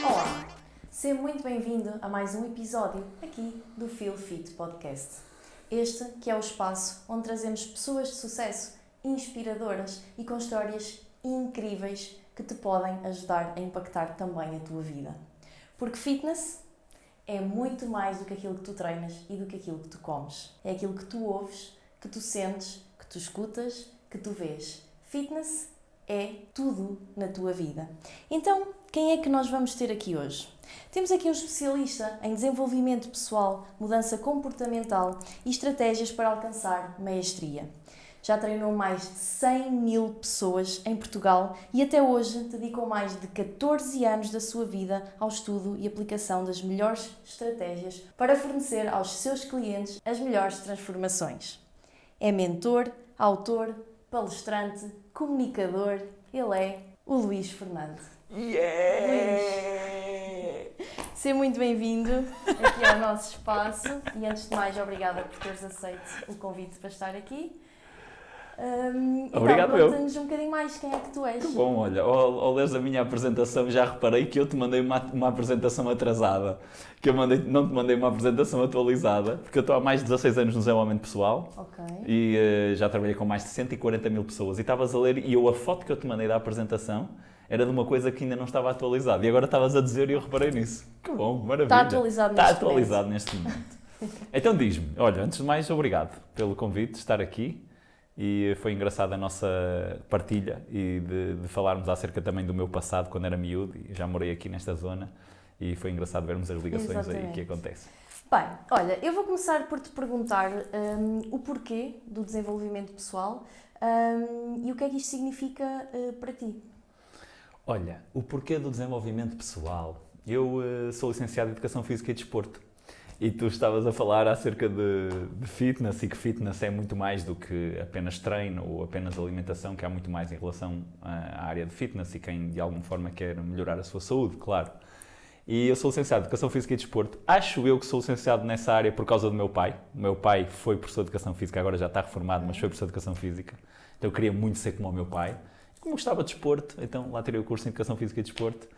Olá, seja muito bem-vindo a mais um episódio aqui do Feel Fit Podcast. Este que é o espaço onde trazemos pessoas de sucesso inspiradoras e com histórias incríveis que te podem ajudar a impactar também a tua vida. Porque fitness é muito mais do que aquilo que tu treinas e do que aquilo que tu comes. É aquilo que tu ouves, que tu sentes, que tu escutas, que tu vês. Fitness é tudo na tua vida. Então, quem é que nós vamos ter aqui hoje? Temos aqui um especialista em desenvolvimento pessoal, mudança comportamental e estratégias para alcançar maestria. Já treinou mais de 100 mil pessoas em Portugal e até hoje dedicou mais de 14 anos da sua vida ao estudo e aplicação das melhores estratégias para fornecer aos seus clientes as melhores transformações. É mentor, autor, palestrante, comunicador. Ele é o Luís Fernando. Yeah! Seja muito bem-vindo aqui ao nosso espaço e antes de mais, obrigada por teres aceito o convite para estar aqui. Obrigado, então, conta-nos um bocadinho mais quem é que tu és. Que bom, olha, ao leres a minha apresentação já reparei que eu te mandei uma apresentação atrasada, que eu não te mandei uma apresentação atualizada, porque eu estou há mais de 16 anos no desenvolvimento pessoal. Ok. E já trabalhei com mais de 140 mil pessoas e estavas a ler e a foto que eu te mandei da apresentação era de uma coisa que ainda não estava atualizada e agora estavas a dizer e eu reparei nisso. Que bom, maravilha. Está atualizado neste Está atualizado neste momento. Então diz-me, olha, antes de mais, obrigado pelo convite de estar aqui. E foi engraçada a nossa partilha e de falarmos acerca também do meu passado quando era miúdo. E já morei aqui nesta zona e foi engraçado vermos as ligações. Exatamente. Aí que acontecem. Bem, olha, eu vou começar por te perguntar o porquê do desenvolvimento pessoal e o que é que isto significa para ti. Olha, o porquê do desenvolvimento pessoal. Eu sou licenciado em Educação Física e Desporto. E tu estavas a falar acerca de fitness e que fitness é muito mais do que apenas treino ou apenas alimentação, que há muito mais em relação à área de fitness e quem de alguma forma quer melhorar a sua saúde, claro. E eu sou licenciado em Educação Física e Desporto. Acho eu que sou licenciado nessa área por causa do meu pai. O meu pai foi professor de Educação Física, agora já está reformado, mas foi professor de Educação Física. Então eu queria muito ser como o meu pai. Como gostava de desporto, então lá tirei o curso em Educação Física e Desporto.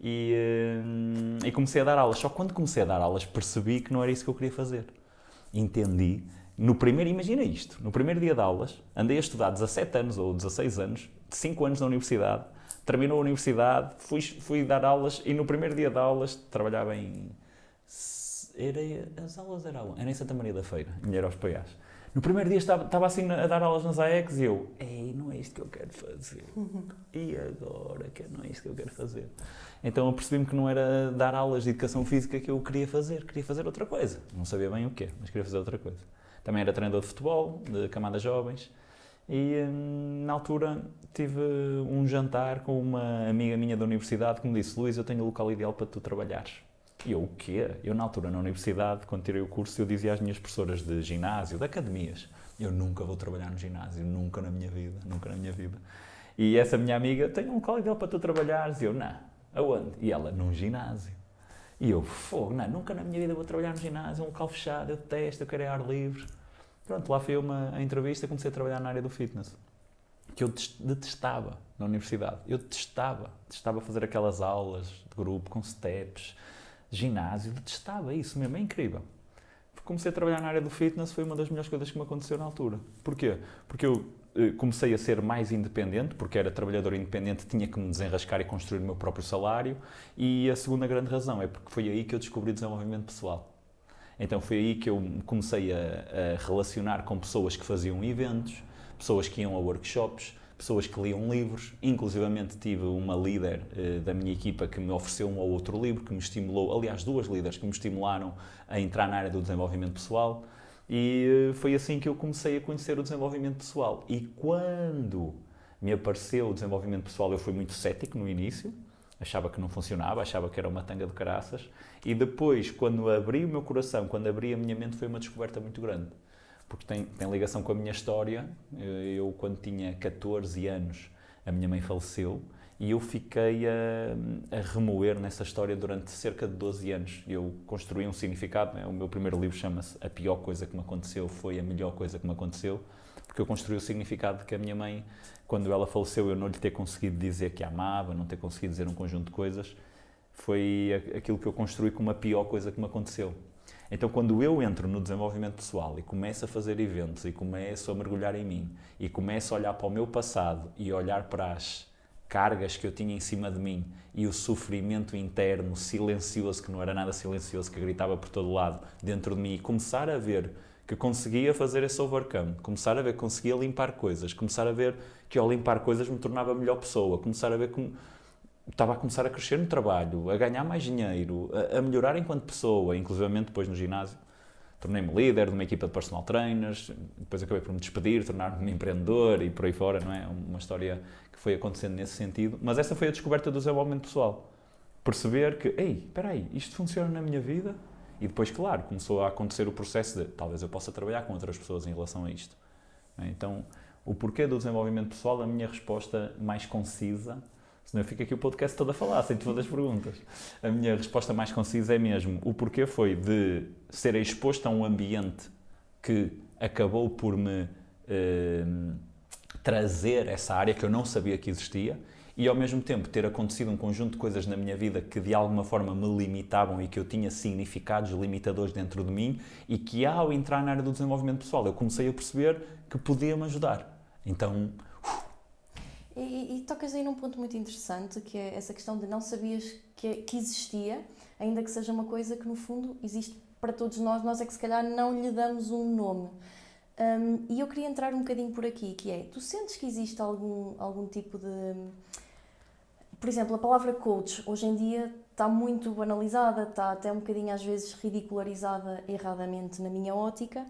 E comecei a dar aulas. Só quando comecei a dar aulas percebi que não era isso que eu queria fazer. Entendi. Imagina isto, no primeiro dia de aulas, andei a estudar 17 anos ou 16 anos, 5 anos na universidade, terminou a universidade, fui dar aulas e no primeiro dia de aulas trabalhava em... As aulas eram em Santa Maria da Feira, em Ilhéus Paiás. No primeiro dia estava assim a dar aulas nas AECs e eu, não é isto que eu quero fazer. E agora que não é isto que eu quero fazer? Então eu percebi-me que não era dar aulas de educação física que eu queria fazer outra coisa. Não sabia bem o quê, mas queria fazer outra coisa. Também era treinador de futebol, de camadas jovens, e na altura tive um jantar com uma amiga minha da universidade que me disse: Luís, eu tenho o local ideal para tu trabalhares. E eu, o quê? Eu na altura na universidade, quando tirei o curso, eu dizia às minhas professoras de ginásio, de academias, eu nunca vou trabalhar no ginásio, nunca na minha vida. E essa minha amiga, tem um local ideal para tu trabalhares, e eu, não, aonde? E ela, num ginásio. E eu, fogo, não, nunca na minha vida vou trabalhar no ginásio, um local fechado, eu detesto, eu quero é ar livre. Pronto, lá foi a entrevista e comecei a trabalhar na área do fitness, que eu detestava na universidade. Eu detestava fazer aquelas aulas de grupo, com steps, ginásio, detestava isso mesmo, é incrível. Comecei a trabalhar na área do fitness, foi uma das melhores coisas que me aconteceu na altura. Porquê? Porque eu comecei a ser mais independente, porque era trabalhador independente, tinha que me desenrascar e construir o meu próprio salário, e a segunda grande razão é porque foi aí que eu descobri desenvolvimento pessoal. Então foi aí que eu comecei a relacionar com pessoas que faziam eventos, pessoas que iam a workshops, pessoas que liam livros, inclusivamente tive uma líder da minha equipa que me ofereceu um ou outro livro, que me estimulou, aliás, 2 líderes que me estimularam a entrar na área do desenvolvimento pessoal, e foi assim que eu comecei a conhecer o desenvolvimento pessoal. E quando me apareceu o desenvolvimento pessoal, eu fui muito cético no início, achava que não funcionava, achava que era uma tanga de caraças, e depois, quando abri o meu coração, quando abri a minha mente, foi uma descoberta muito grande. Porque tem ligação com a minha história. Eu, quando tinha 14 anos, a minha mãe faleceu e eu fiquei a remoer nessa história durante cerca de 12 anos. Eu construí um significado, né? O meu primeiro livro chama-se A Pior Coisa que Me Aconteceu Foi a Melhor Coisa que Me Aconteceu, porque eu construí o significado que a minha mãe, quando ela faleceu, eu não lhe ter conseguido dizer que a amava, não ter conseguido dizer um conjunto de coisas, foi aquilo que eu construí como a pior coisa que me aconteceu. Então, quando eu entro no desenvolvimento pessoal e começo a fazer eventos e começo a mergulhar em mim e começo a olhar para o meu passado e olhar para as cargas que eu tinha em cima de mim e o sofrimento interno silencioso, que não era nada silencioso, que gritava por todo lado dentro de mim, e começar a ver que conseguia fazer esse overcome, começar a ver que conseguia limpar coisas, começar a ver que ao limpar coisas me tornava melhor pessoa, começar a ver que estava a começar a crescer no trabalho, a ganhar mais dinheiro, a melhorar enquanto pessoa, inclusivamente depois no ginásio. Tornei-me líder de uma equipa de personal trainers, depois acabei por me despedir, tornar-me empreendedor e por aí fora, não é? Uma história que foi acontecendo nesse sentido. Mas essa foi a descoberta do desenvolvimento pessoal. Perceber que, ei, espera aí, isto funciona na minha vida? E depois, claro, começou a acontecer o processo de, talvez eu possa trabalhar com outras pessoas em relação a isto. Então, o porquê do desenvolvimento pessoal, a minha resposta mais concisa, senão eu fico aqui o podcast todo a falar, sem todas as perguntas. A minha resposta mais concisa é mesmo, o porquê foi de ser exposto a um ambiente que acabou por me trazer essa área que eu não sabia que existia e ao mesmo tempo ter acontecido um conjunto de coisas na minha vida que de alguma forma me limitavam e que eu tinha significados limitadores dentro de mim e que ao entrar na área do desenvolvimento pessoal eu comecei a perceber que podia me ajudar. Então... E tocas aí num ponto muito interessante, que é essa questão de não sabias que existia, ainda que seja uma coisa que no fundo existe para todos nós é que se calhar não lhe damos um nome. E eu queria entrar um bocadinho por aqui, que é, tu sentes que existe algum tipo de... Por exemplo, a palavra coach hoje em dia está muito banalizada, está até um bocadinho às vezes ridicularizada erradamente na minha ótica,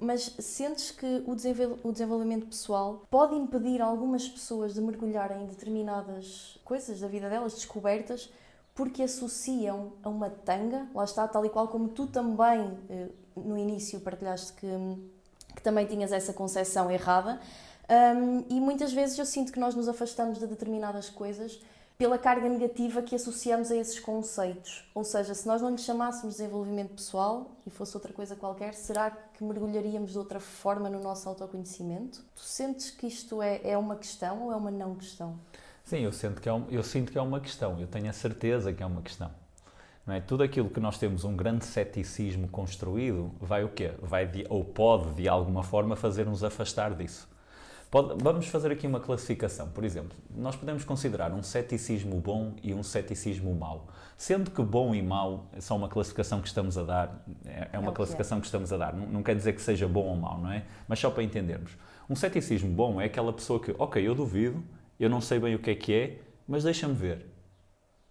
mas sentes que o desenvolvimento pessoal pode impedir algumas pessoas de mergulharem em determinadas coisas da vida delas, descobertas, porque associam a uma tanga, lá está, tal e qual como tu também no início partilhaste que também tinhas essa concepção errada, e muitas vezes eu sinto que nós nos afastamos de determinadas coisas pela carga negativa que associamos a esses conceitos. Ou seja, se nós não lhe chamássemos desenvolvimento pessoal e fosse outra coisa qualquer, será que mergulharíamos de outra forma no nosso autoconhecimento? Tu sentes que isto é uma questão ou é uma não questão? Sim, eu sinto que é uma questão, eu tenho a certeza que é uma questão. Não é? Tudo aquilo que nós temos um grande ceticismo construído vai o quê? Ou pode, de alguma forma, fazer-nos afastar disso. Vamos fazer aqui uma classificação. Por exemplo, nós podemos considerar um ceticismo bom e um ceticismo mau. Sendo que bom e mau são uma classificação que estamos a dar, é uma classificação que estamos a dar. Não quer dizer que seja bom ou mau, não é? Mas só para entendermos. Um ceticismo bom é aquela pessoa que, ok, eu duvido, eu não sei bem o que é, mas deixa-me ver,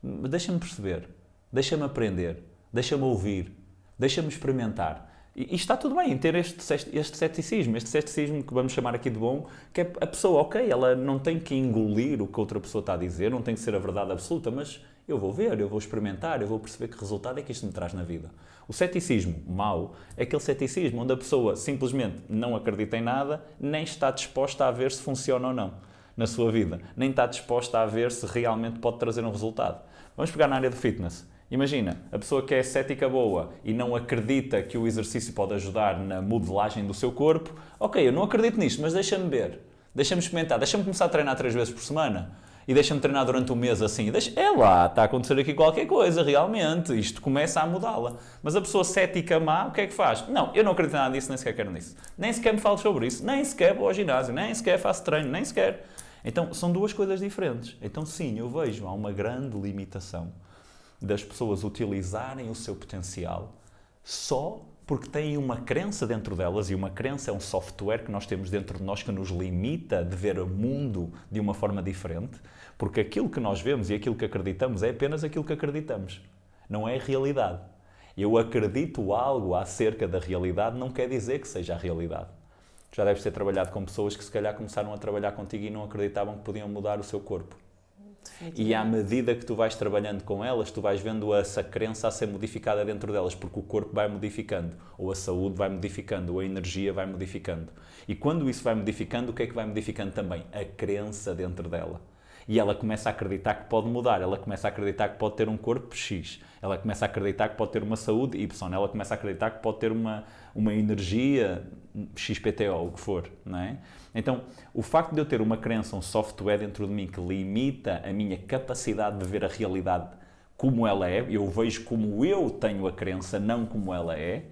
deixa-me perceber, deixa-me aprender, deixa-me ouvir, deixa-me experimentar. E está tudo bem ter este ceticismo que vamos chamar aqui de bom, que é a pessoa, ok, ela não tem que engolir o que outra pessoa está a dizer, não tem que ser a verdade absoluta, mas eu vou ver, eu vou experimentar, eu vou perceber que resultado é que isto me traz na vida. O ceticismo mau é aquele ceticismo onde a pessoa simplesmente não acredita em nada, nem está disposta a ver se funciona ou não na sua vida, nem está disposta a ver se realmente pode trazer um resultado. Vamos pegar na área do fitness. Imagina, a pessoa que é cética boa e não acredita que o exercício pode ajudar na modelagem do seu corpo, ok, eu não acredito nisto, mas deixa-me ver, deixa-me experimentar, deixa-me começar a treinar 3 vezes por semana e deixa-me treinar durante um mês assim, lá, está a acontecer aqui qualquer coisa, realmente, isto começa a mudá-la. Mas a pessoa cética má, o que é que faz? Não, eu não acredito em nada disso, nem sequer quero nisso. Nem sequer me falo sobre isso, nem sequer vou ao ginásio, nem sequer faço treino, nem sequer. Então, são duas coisas diferentes. Então, sim, eu vejo, há uma grande limitação das pessoas utilizarem o seu potencial só porque têm uma crença dentro delas, e uma crença é um software que nós temos dentro de nós que nos limita de ver o mundo de uma forma diferente, porque aquilo que nós vemos e aquilo que acreditamos é apenas aquilo que acreditamos, não é a realidade. Eu acredito algo acerca da realidade não quer dizer que seja a realidade. Já deves ter trabalhado com pessoas que se calhar começaram a trabalhar contigo e não acreditavam que podiam mudar o seu corpo. E à medida que tu vais trabalhando com elas, tu vais vendo essa crença a ser modificada dentro delas, porque o corpo vai modificando, ou a saúde vai modificando, ou a energia vai modificando. E quando isso vai modificando, o que é que vai modificando também? A crença dentro dela. E ela começa a acreditar que pode mudar, ela começa a acreditar que pode ter um corpo X, ela começa a acreditar que pode ter uma saúde Y, ela começa a acreditar que pode ter uma energia XPTO, o que for, não é? Então, o facto de eu ter uma crença, um software dentro de mim que limita a minha capacidade de ver a realidade como ela é, eu vejo como eu tenho a crença, não como ela é,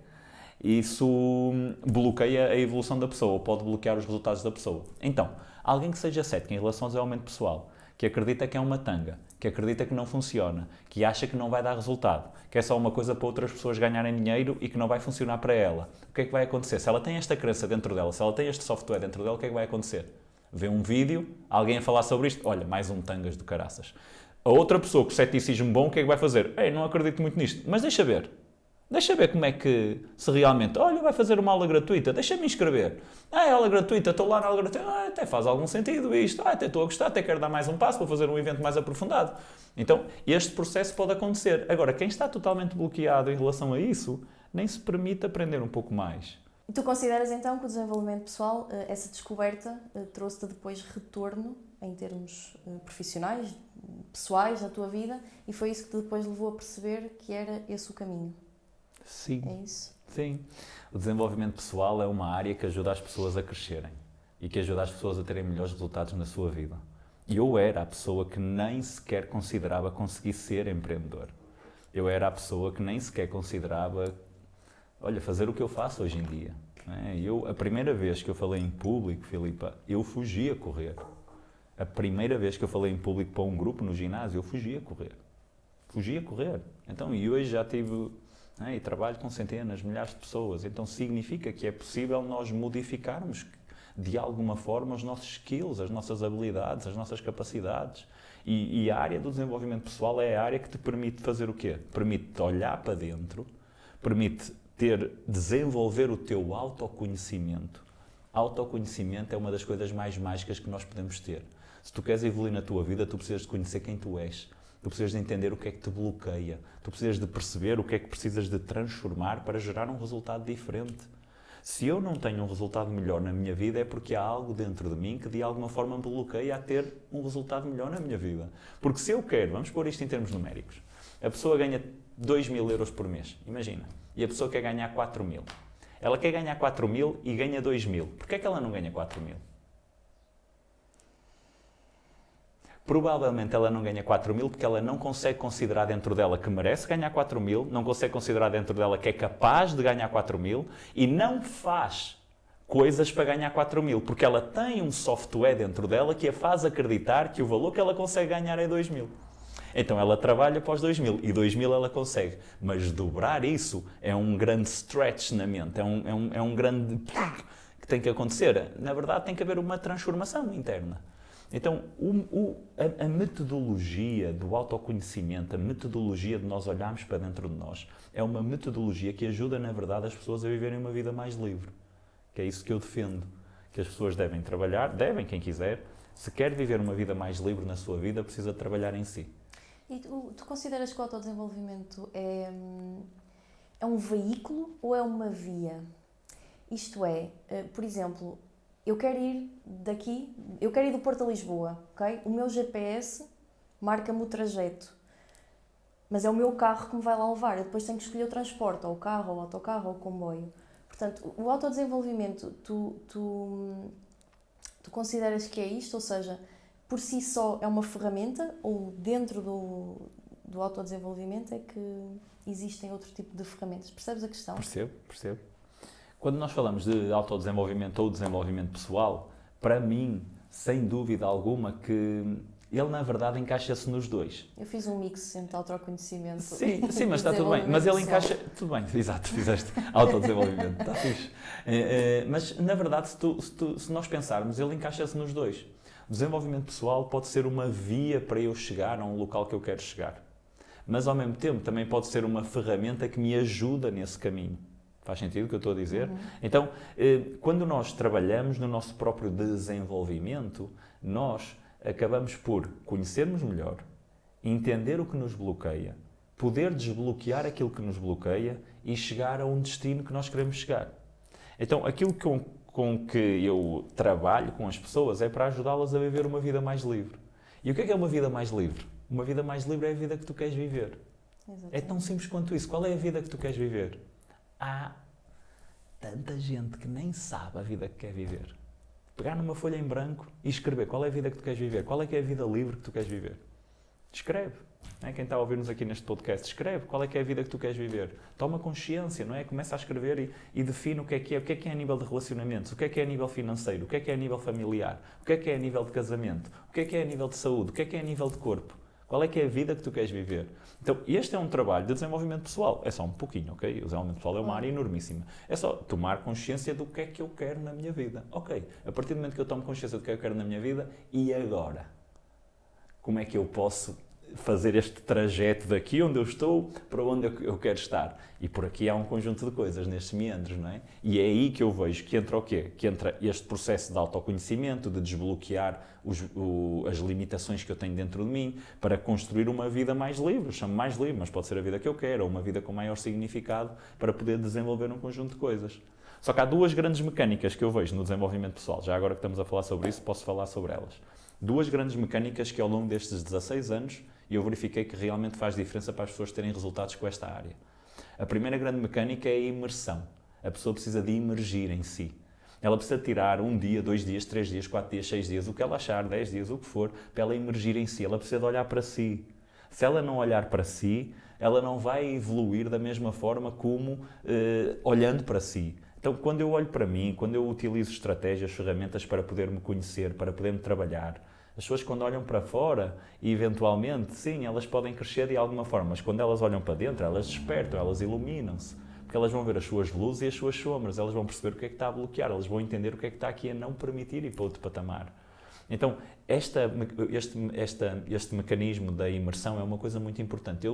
isso bloqueia a evolução da pessoa, ou pode bloquear os resultados da pessoa. Então, alguém que seja cético em relação ao desenvolvimento pessoal, que acredita que é uma tanga, que acredita que não funciona, que acha que não vai dar resultado, que é só uma coisa para outras pessoas ganharem dinheiro e que não vai funcionar para ela, o que é que vai acontecer? Se ela tem esta crença dentro dela, se ela tem este software dentro dela, o que é que vai acontecer? Vê um vídeo, alguém a falar sobre isto, olha, mais um tangas do caraças. A outra pessoa com ceticismo bom, o que é que vai fazer? Ei, não acredito muito nisto, mas deixa ver. Deixa ver como é que, se realmente, olha, vai fazer uma aula gratuita, deixa-me inscrever. É aula gratuita, estou lá na aula gratuita, até faz algum sentido isto, até estou a gostar, até quero dar mais um passo para fazer um evento mais aprofundado. Então, este processo pode acontecer. Agora, quem está totalmente bloqueado em relação a isso, nem se permite aprender um pouco mais. E tu consideras então que o desenvolvimento pessoal, essa descoberta, trouxe-te depois retorno em termos profissionais, pessoais, na tua vida, e foi isso que te depois levou a perceber que era esse o caminho? Sim. É isso? Sim. O desenvolvimento pessoal é uma área que ajuda as pessoas a crescerem e que ajuda as pessoas a terem melhores resultados na sua vida. E eu era a pessoa que nem sequer considerava conseguir ser empreendedor. Eu era a pessoa que nem sequer considerava, olha, fazer o que eu faço hoje em dia. A primeira vez que eu falei em público, Filipa, eu fugi a correr. A primeira vez que eu falei em público para um grupo no ginásio, eu fugi a correr. Fugi a correr. Então, e hoje já tive... E trabalho com centenas, milhares de pessoas, então significa que é possível nós modificarmos de alguma forma os nossos skills, as nossas habilidades, as nossas capacidades. E a área do desenvolvimento pessoal é a área que te permite fazer o quê? Permite-te olhar para dentro, permite desenvolver o teu autoconhecimento. Autoconhecimento é uma das coisas mais mágicas que nós podemos ter. Se tu queres evoluir na tua vida, tu precisas de conhecer quem tu és. Tu precisas de entender o que é que te bloqueia. Tu precisas de perceber o que é que precisas de transformar para gerar um resultado diferente. Se eu não tenho um resultado melhor na minha vida é porque há algo dentro de mim que de alguma forma me bloqueia a ter um resultado melhor na minha vida. Porque se eu quero, vamos pôr isto em termos numéricos, a pessoa ganha 2.000 euros por mês, imagina, e a pessoa quer ganhar 4.000. Ela quer ganhar 4.000 e ganha 2.000. Porquê é que ela não ganha 4.000? Provavelmente ela não ganha 4.000 porque ela não consegue considerar dentro dela que merece ganhar 4.000, não consegue considerar dentro dela que é capaz de ganhar 4.000 e não faz coisas para ganhar 4.000, porque ela tem um software dentro dela que a faz acreditar que o valor que ela consegue ganhar é 2.000. Então ela trabalha para os 2.000 e 2.000 ela consegue, mas dobrar isso é um grande stretch na mente, é um grande que tem que acontecer. Na verdade tem que haver uma transformação interna. Então, a metodologia do autoconhecimento, a metodologia de nós olharmos para dentro de nós, é uma metodologia que ajuda, na verdade, as pessoas a viverem uma vida mais livre. Que é isso que eu defendo. Que as pessoas devem trabalhar, quem quiser. Se quer viver uma vida mais livre na sua vida, precisa trabalhar em si. E tu consideras que o autodesenvolvimento é um veículo ou é uma via? Isto é, por exemplo... Eu quero ir do Porto a Lisboa, ok? O meu GPS marca-me o trajeto, mas é o meu carro que me vai lá levar. Eu depois tenho que escolher o transporte, ou o carro, ou o autocarro, ou o comboio. Portanto, o autodesenvolvimento, tu consideras que é isto? Ou seja, por si só é uma ferramenta, ou dentro do autodesenvolvimento é que existem outro tipo de ferramentas? Percebes a questão? Percebo. Quando nós falamos de autodesenvolvimento ou desenvolvimento pessoal, para mim, sem dúvida alguma, que ele na verdade encaixa-se nos dois. Eu fiz um mix entre autoconhecimento Sim, mas está tudo bem. Mas ele encaixa... Tudo bem, exato, fizeste autodesenvolvimento, está fixe. Mas na verdade, se nós pensarmos, ele encaixa-se nos dois. O desenvolvimento pessoal pode ser uma via para eu chegar a um local que eu quero chegar. Mas ao mesmo tempo também pode ser uma ferramenta que me ajuda nesse caminho. Faz sentido o que eu estou a dizer? Uhum. Então, quando nós trabalhamos no nosso próprio desenvolvimento, nós acabamos por conhecermos melhor, entender o que nos bloqueia, poder desbloquear aquilo que nos bloqueia e chegar a um destino que nós queremos chegar. Então, aquilo com que eu trabalho com as pessoas é para ajudá-las a viver uma vida mais livre. E o que é uma vida mais livre? Uma vida mais livre é a vida que tu queres viver. Exatamente. É tão simples quanto isso. Qual é a vida que tu queres viver? Há tanta gente que nem sabe a vida que quer viver. Pegar numa folha em branco e escrever qual é a vida que tu queres viver. Qual é que é a vida livre que tu queres viver? Escreve. Não é? Quem está a ouvir-nos aqui neste podcast, escreve qual é que é a vida que tu queres viver. Toma consciência, não é? Começa a escrever e define o que é a nível de relacionamentos, o que é a nível financeiro, o que é a nível familiar, o que é a nível de casamento, o que é a nível de saúde, o que é a nível de corpo. Qual é que é a vida que tu queres viver? Então, este é um trabalho de desenvolvimento pessoal. É só um pouquinho, ok? O desenvolvimento pessoal é uma área enormíssima. É só tomar consciência do que é que eu quero na minha vida. Ok, a partir do momento que eu tomo consciência do que é que eu quero na minha vida, e agora? Como é que eu posso fazer este trajeto daqui onde eu estou para onde eu quero estar? E por aqui há um conjunto de coisas nestes meandros, não é? E é aí que eu vejo que entra o quê? Que entra este processo de autoconhecimento, de desbloquear as limitações que eu tenho dentro de mim, para construir uma vida mais livre. Eu chamo mais livre, mas pode ser a vida que eu quero, ou uma vida com maior significado, para poder desenvolver um conjunto de coisas. Só que há duas grandes mecânicas que eu vejo no desenvolvimento pessoal. Já agora que estamos a falar sobre isso, posso falar sobre elas. Duas grandes mecânicas que ao longo destes 16 anos eu verifiquei que realmente faz diferença para as pessoas terem resultados com esta área. A primeira grande mecânica é a imersão. A pessoa precisa de imergir em si. Ela precisa tirar 1 dia, 2 dias, 3 dias, 4 dias, 6 dias, o que ela achar, 10 dias, o que for, para ela imergir em si. Ela precisa de olhar para si. Se ela não olhar para si, ela não vai evoluir da mesma forma como olhando para si. Então, quando eu olho para mim, quando eu utilizo estratégias, ferramentas para poder me conhecer, para poder me trabalhar, as pessoas quando olham para fora, e eventualmente, sim, elas podem crescer de alguma forma, mas quando elas olham para dentro, elas despertam, elas iluminam-se. Porque elas vão ver as suas luzes e as suas sombras, elas vão perceber o que é que está a bloquear, elas vão entender o que é que está aqui a não permitir ir para outro patamar. Então, este mecanismo da imersão é uma coisa muito importante.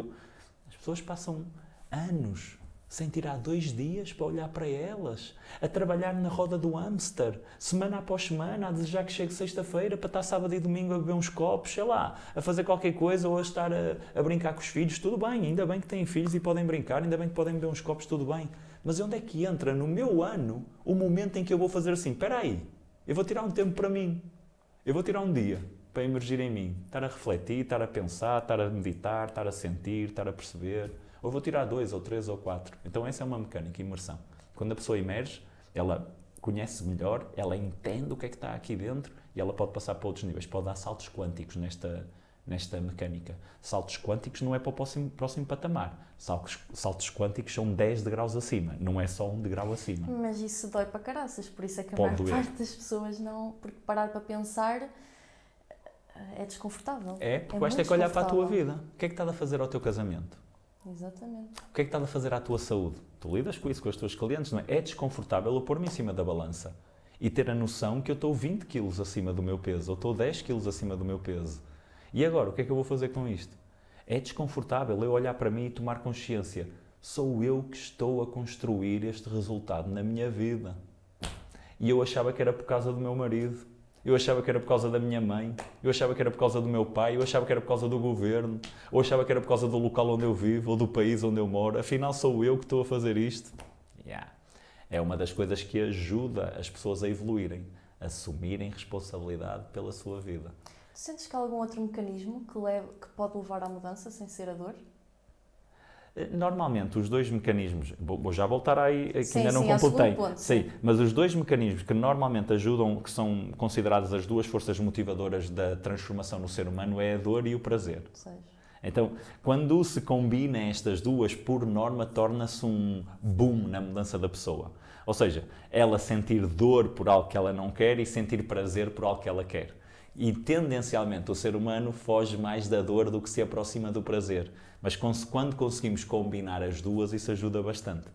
As pessoas passam anos sem tirar 2 dias para olhar para elas, a trabalhar na roda do hamster, semana após semana, a desejar que chegue sexta-feira para estar sábado e domingo a beber uns copos, sei lá, a fazer qualquer coisa ou a estar a brincar com os filhos, tudo bem, ainda bem que têm filhos e podem brincar, ainda bem que podem beber uns copos, tudo bem. Mas onde é que entra no meu ano o momento em que eu vou fazer assim, espera aí, eu vou tirar um tempo para mim, eu vou tirar um dia para emergir em mim, estar a refletir, estar a pensar, estar a meditar, estar a sentir, estar a perceber. Ou vou tirar 2, ou 3, ou 4. Então essa é uma mecânica, imersão. Quando a pessoa emerge, ela conhece melhor, ela entende o que é que está aqui dentro e ela pode passar para outros níveis. Pode dar saltos quânticos nesta mecânica. Saltos quânticos não é para o próximo patamar. Saltos quânticos são 10 degraus acima, não é só 1 degrau acima. Mas isso dói para caraças, por isso é que a Pode maior doer. parte das pessoas não... Porque parar para pensar é desconfortável. É, porque vais ter que olhar para a tua vida. O que é que está a fazer ao teu casamento? Exatamente. O que é que está a fazer à tua saúde? Tu lidas com isso com os teus clientes, não é? É desconfortável eu pôr-me em cima da balança e ter a noção que eu estou 20 quilos acima do meu peso, ou estou 10 quilos acima do meu peso. E agora, o que é que eu vou fazer com isto? É desconfortável eu olhar para mim e tomar consciência. Sou eu que estou a construir este resultado na minha vida. E eu achava que era por causa do meu marido. Eu achava que era por causa da minha mãe, eu achava que era por causa do meu pai, eu achava que era por causa do governo, ou achava que era por causa do local onde eu vivo, ou do país onde eu moro. Afinal, sou eu que estou a fazer isto. É uma das coisas que ajuda as pessoas a evoluírem, a assumirem responsabilidade pela sua vida. Tu sentes que há algum outro mecanismo que pode levar à mudança sem ser a dor? Normalmente, os 2 mecanismos, vou já voltar aí, que sim, ainda não sim, completei. Ponto, sim, mas os 2 mecanismos que normalmente ajudam, que são consideradas as 2 forças motivadoras da transformação no ser humano, é a dor e o prazer. Então, quando se combina estas 2, por norma, torna-se um boom na mudança da pessoa. Ou seja, ela sentir dor por algo que ela não quer e sentir prazer por algo que ela quer. E, tendencialmente, o ser humano foge mais da dor do que se aproxima do prazer. Mas quando conseguimos combinar as 2, isso ajuda bastante.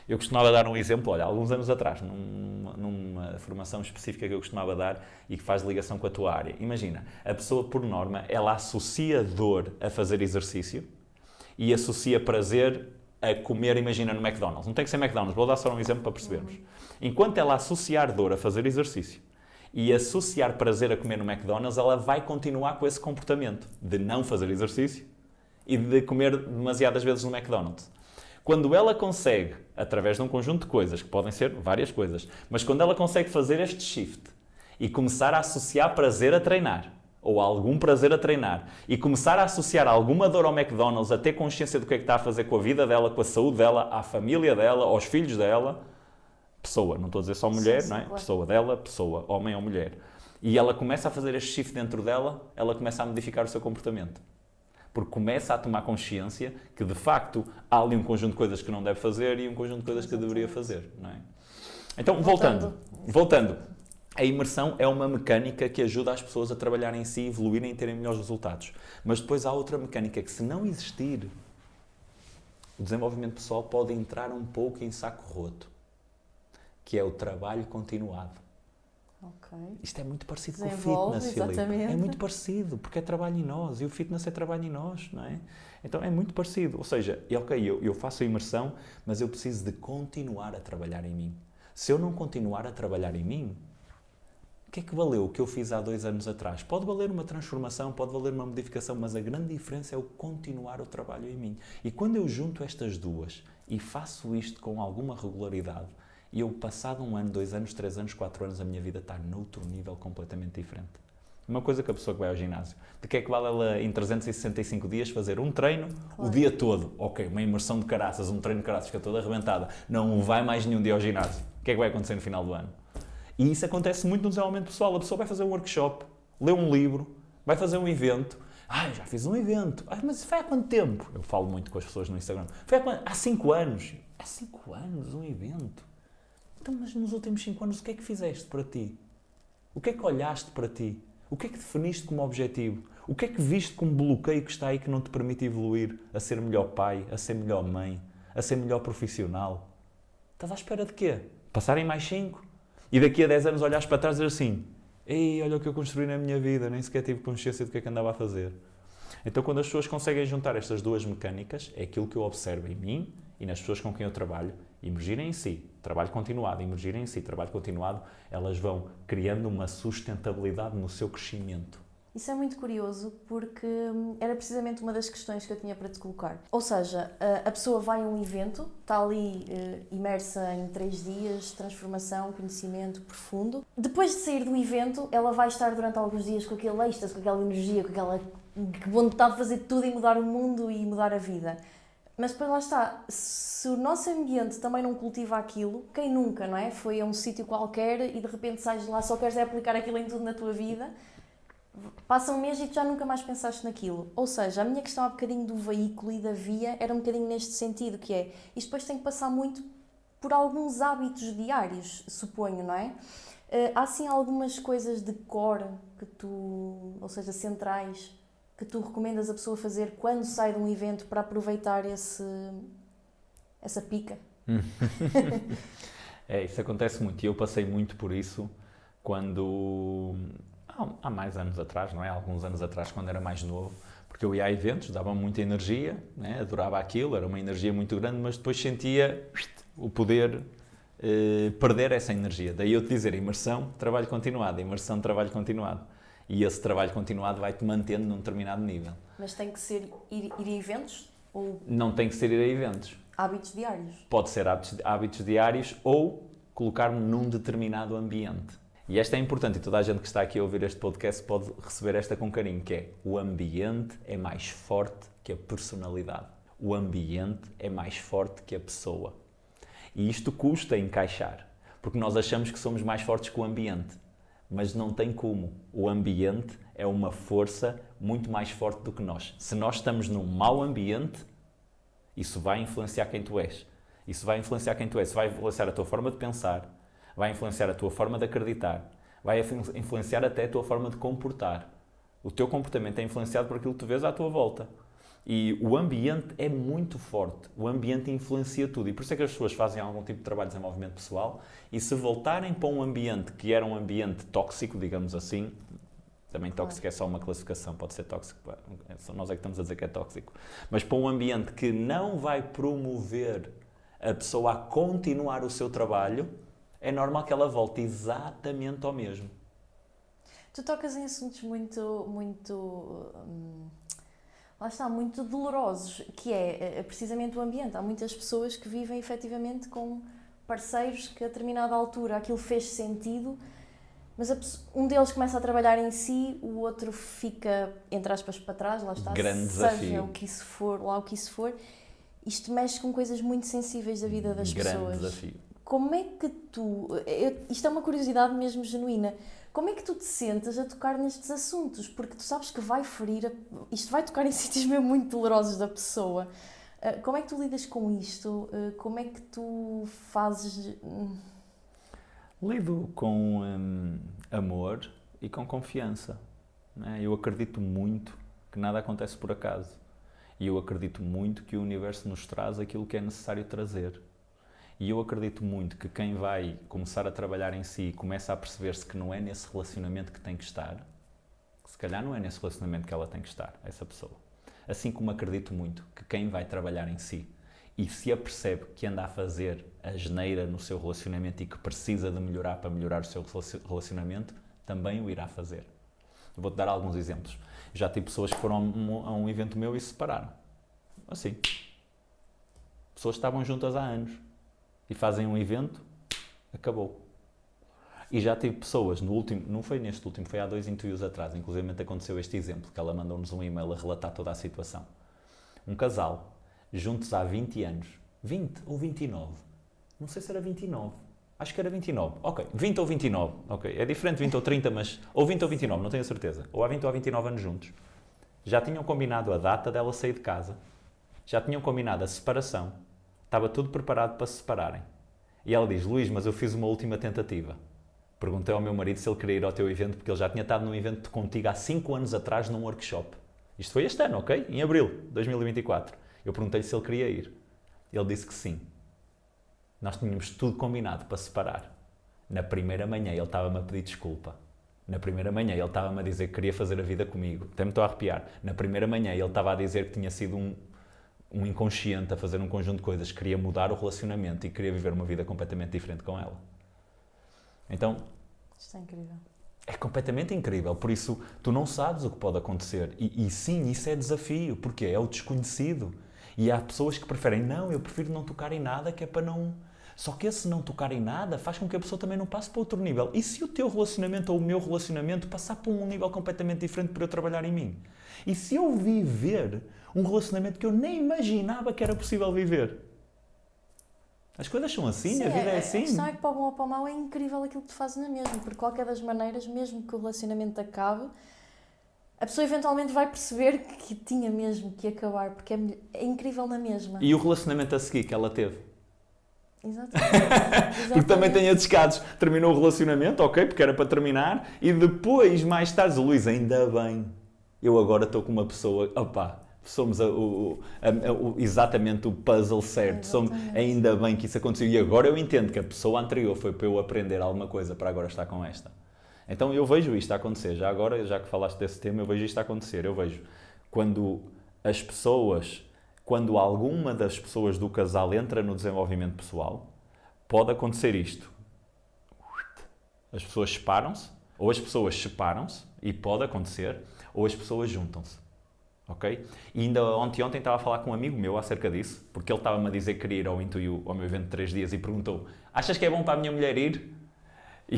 Eu costumava dar um exemplo, olha, alguns anos atrás, numa formação específica que eu costumava dar e que faz ligação com a tua área. Imagina, a pessoa, por norma, ela associa dor a fazer exercício e associa prazer a comer, imagina, no McDonald's. Não tem que ser McDonald's, vou dar só um exemplo para percebermos. Enquanto ela associar dor a fazer exercício e associar prazer a comer no McDonald's, ela vai continuar com esse comportamento de não fazer exercício e de comer demasiadas vezes no McDonald's. Quando ela consegue, através de um conjunto de coisas, que podem ser várias coisas, mas quando ela consegue fazer este shift e começar a associar prazer a treinar, ou algum prazer a treinar e começar a associar alguma dor ao McDonald's, a ter consciência do que é que está a fazer com a vida dela, com a saúde dela, à família dela, aos filhos dela, pessoa, não estou a dizer só mulher, não é? Claro. Pessoa dela, pessoa, homem ou mulher. E ela começa a fazer este shift dentro dela, ela começa a modificar o seu comportamento. Porque começa a tomar consciência que, de facto, há ali um conjunto de coisas que não deve fazer e um conjunto de coisas que deveria fazer, não é? Então, voltando. A imersão é uma mecânica que ajuda as pessoas a trabalharem em si, evoluírem e terem melhores resultados. Mas depois há outra mecânica que, se não existir, o desenvolvimento pessoal pode entrar um pouco em saco roto, que é o trabalho continuado. Okay. Isto é muito parecido com o fitness, Filipe. É muito parecido, porque é trabalho em nós, e o fitness é trabalho em nós, não é? Então é muito parecido, ou seja, eu faço a imersão, mas eu preciso de continuar a trabalhar em mim. Se eu não continuar a trabalhar em mim, o que é que valeu o que eu fiz há 2 anos atrás? Pode valer uma transformação, pode valer uma modificação, mas a grande diferença é o continuar o trabalho em mim. E quando eu junto estas duas e faço isto com alguma regularidade, e eu, passado 1 ano, 2 anos, 3 anos, 4 anos, a minha vida está noutro nível completamente diferente. Uma coisa que a pessoa que vai ao ginásio, de que é que vale ela em 365 dias fazer um treino o dia todo? Ok, uma imersão de caraças, um treino de caraças, fica toda arrebentada, não vai mais nenhum dia ao ginásio. O que é que vai acontecer no final do ano? E isso acontece muito no desenvolvimento pessoal. A pessoa vai fazer um workshop, lê um livro, vai fazer um evento. Já fiz um evento. Mas foi há quanto tempo? Eu falo muito com as pessoas no Instagram. Há 5 anos. Há 5 anos um evento? Então, mas nos últimos 5 anos, o que é que fizeste para ti? O que é que olhaste para ti? O que é que definiste como objetivo? O que é que viste como bloqueio que está aí que não te permite evoluir a ser melhor pai, a ser melhor mãe, a ser melhor profissional? Estás à espera de quê? Passarem mais 5? E daqui a 10 anos olhares para trás e dizer assim: ei, olha o que eu construí na minha vida, nem sequer tive consciência do que é que andava a fazer. Então, quando as pessoas conseguem juntar estas duas mecânicas, é aquilo que eu observo em mim e nas pessoas com quem eu trabalho, emergirem em si, trabalho continuado, emergirem em si, trabalho continuado, elas vão criando uma sustentabilidade no seu crescimento. Isso é muito curioso porque era precisamente uma das questões que eu tinha para te colocar. Ou seja, a pessoa vai a um evento, está ali imersa em 3 dias, transformação, conhecimento profundo. Depois de sair do evento, ela vai estar durante alguns dias com aquele êxtase, com aquela energia, com aquela vontade de fazer tudo e mudar o mundo e mudar a vida. Mas depois lá está, se o nosso ambiente também não cultiva aquilo, quem nunca, não é? Foi a um sítio qualquer e de repente sais de lá, só queres aplicar aquilo em tudo na tua vida, passa um mês e tu já nunca mais pensaste naquilo. Ou seja, a minha questão há bocadinho do veículo e da via era um bocadinho neste sentido, que é, isto depois tem que passar muito por alguns hábitos diários, suponho, não é? Há sim algumas coisas de core que tu, ou seja, centrais, que tu recomendas a pessoa fazer quando sai de um evento para aproveitar essa pica? Isso acontece muito e eu passei muito por isso quando, há mais anos atrás, não é? Alguns anos atrás, quando era mais novo, porque eu ia a eventos, dava muita energia, né? Adorava aquilo, era uma energia muito grande, mas depois sentia o poder perder essa energia. Daí eu te dizer, imersão, trabalho continuado, imersão, trabalho continuado. E esse trabalho continuado vai-te mantendo num determinado nível. Mas tem que ser ir a eventos? Ou... Não tem que ser ir a eventos. Hábitos diários? Pode ser hábitos diários ou colocar-me num determinado ambiente. E esta é importante, e toda a gente que está aqui a ouvir este podcast pode receber esta com carinho, que é: o ambiente é mais forte que a personalidade. O ambiente é mais forte que a pessoa. E isto custa encaixar, porque nós achamos que somos mais fortes que o ambiente. Mas não tem como. O ambiente é uma força muito mais forte do que nós. Se nós estamos num mau ambiente, isso vai influenciar quem tu és. Isso vai influenciar quem tu és. Vai influenciar a tua forma de pensar, vai influenciar a tua forma de acreditar, vai influenciar até a tua forma de comportar. O teu comportamento é influenciado por aquilo que tu vês à tua volta. E o ambiente é muito forte. O ambiente influencia tudo. E por isso é que as pessoas fazem algum tipo de trabalho de desenvolvimento pessoal e se voltarem para um ambiente que era um ambiente tóxico, digamos assim, também tóxico é só uma classificação, pode ser tóxico, nós é que estamos a dizer que é tóxico, mas para um ambiente que não vai promover a pessoa a continuar o seu trabalho, é normal que ela volte exatamente ao mesmo. Tu tocas em assuntos lá está, muito dolorosos, que é precisamente o ambiente. Há muitas pessoas que vivem efetivamente com parceiros que a determinada altura aquilo fez sentido, Mas um deles começa a trabalhar em si, o outro fica, entre aspas, para trás, lá está, Grande seja desafio. o que isso for, lá o que isso for. Isto mexe com coisas muito sensíveis da vida das Grande pessoas. desafio. Como é que tu... isto é uma curiosidade mesmo genuína. Como é que tu te sentes a tocar nestes assuntos? Porque tu sabes que vai ferir... Isto vai tocar em sítios mesmo muito dolorosos da pessoa. Como é que tu lidas com isto? Como é que tu fazes... Lido com amor e com confiança. Né? Eu acredito muito que nada acontece por acaso. E eu acredito muito que o universo nos traz aquilo que é necessário trazer. E eu acredito muito que quem vai começar a trabalhar em si começa a perceber-se que não é nesse relacionamento que tem que estar, que se calhar não é nesse relacionamento que ela tem que estar, essa pessoa. Assim como acredito muito que quem vai trabalhar em si e se apercebe que anda a fazer a asneira no seu relacionamento e que precisa de melhorar para melhorar o seu relacionamento, também o irá fazer. Eu vou-te dar alguns exemplos. Já tive pessoas que foram a um evento meu e se separaram. Assim. Pessoas que estavam juntas há anos e fazem um evento, acabou. E já tive pessoas no último, não foi neste último, foi há 2 interviews atrás, inclusive aconteceu este exemplo, que ela mandou-nos um e-mail a relatar toda a situação. Um casal, juntos há 20 anos, 20 ou 29, não sei se era 29, acho que era 29, ok, 20 ou 29, ok, é diferente 20 ou 30, mas, ou 20 ou 29, não tenho a certeza, ou há 20 ou há 29 anos juntos, já tinham combinado a data dela sair de casa, já tinham combinado a separação, estava tudo preparado para se separarem. E ela diz, Luís, mas eu fiz uma última tentativa. Perguntei ao meu marido se ele queria ir ao teu evento, porque ele já tinha estado num evento contigo há 5 anos atrás num workshop. Isto foi este ano, ok? Em abril de 2024. Eu perguntei-lhe se ele queria ir. Ele disse que sim. Nós tínhamos tudo combinado para separar. Na primeira manhã ele estava-me a pedir desculpa. Na primeira manhã ele estava-me a dizer que queria fazer a vida comigo. Até me estou a arrepiar. Na primeira manhã ele estava a dizer que tinha sido um inconsciente a fazer um conjunto de coisas, queria mudar o relacionamento e queria viver uma vida completamente diferente com ela. Então, isto é incrível. É completamente incrível, por isso tu não sabes o que pode acontecer. E sim, isso é desafio, porque é o desconhecido. E há pessoas que preferem, não, eu prefiro não tocar em nada, que é para não... Só que esse não tocar em nada faz com que a pessoa também não passe para outro nível. E se o teu relacionamento ou o meu relacionamento passar para um nível completamente diferente para eu trabalhar em mim? E se eu viver um relacionamento que eu nem imaginava que era possível viver? As coisas são assim, Sim, a vida é assim. A questão é que para o bom ou para o mau é incrível aquilo que tu fazes na mesma, porque de qualquer das maneiras, mesmo que o relacionamento acabe, a pessoa eventualmente vai perceber que tinha mesmo que acabar, porque é incrível na mesma. E o relacionamento a seguir que ela teve? Exatamente. Porque também tem esses casos. Terminou o relacionamento, ok, porque era para terminar, e depois, mais tarde, Luís, ainda bem, eu agora estou com uma pessoa, opá, somos exatamente o puzzle certo, somos, ainda bem que isso aconteceu, e agora eu entendo que a pessoa anterior foi para eu aprender alguma coisa para agora estar com esta. Então eu vejo isto a acontecer, já agora, já que falaste desse tema, eu vejo isto a acontecer, eu vejo quando as pessoas... Quando alguma das pessoas do casal entra no desenvolvimento pessoal, pode acontecer isto. As pessoas separam-se, ou as pessoas separam-se, e pode acontecer, ou as pessoas juntam-se. Ok? E ainda ontem estava a falar com um amigo meu acerca disso, porque ele estava-me a dizer que queria ir ao meu evento de 3 dias e perguntou, achas que é bom para a minha mulher ir? E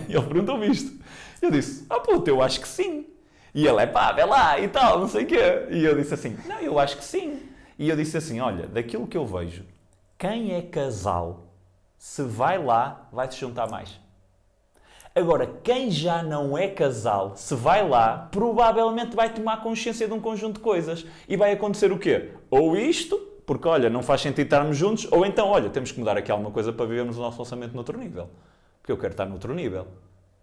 ele perguntou-me isto. Eu disse, puto, eu acho que sim. E ele, vê lá e tal, não sei o quê. E eu disse assim, não, eu acho que sim. E eu disse assim, olha, daquilo que eu vejo, quem é casal, se vai lá, vai se juntar mais. Agora, quem já não é casal, se vai lá, provavelmente vai tomar consciência de um conjunto de coisas. E vai acontecer o quê? Ou isto, porque olha, não faz sentido estarmos juntos, ou então, olha, temos que mudar aqui alguma coisa para vivermos o nosso relacionamento noutro nível. Porque eu quero estar noutro nível.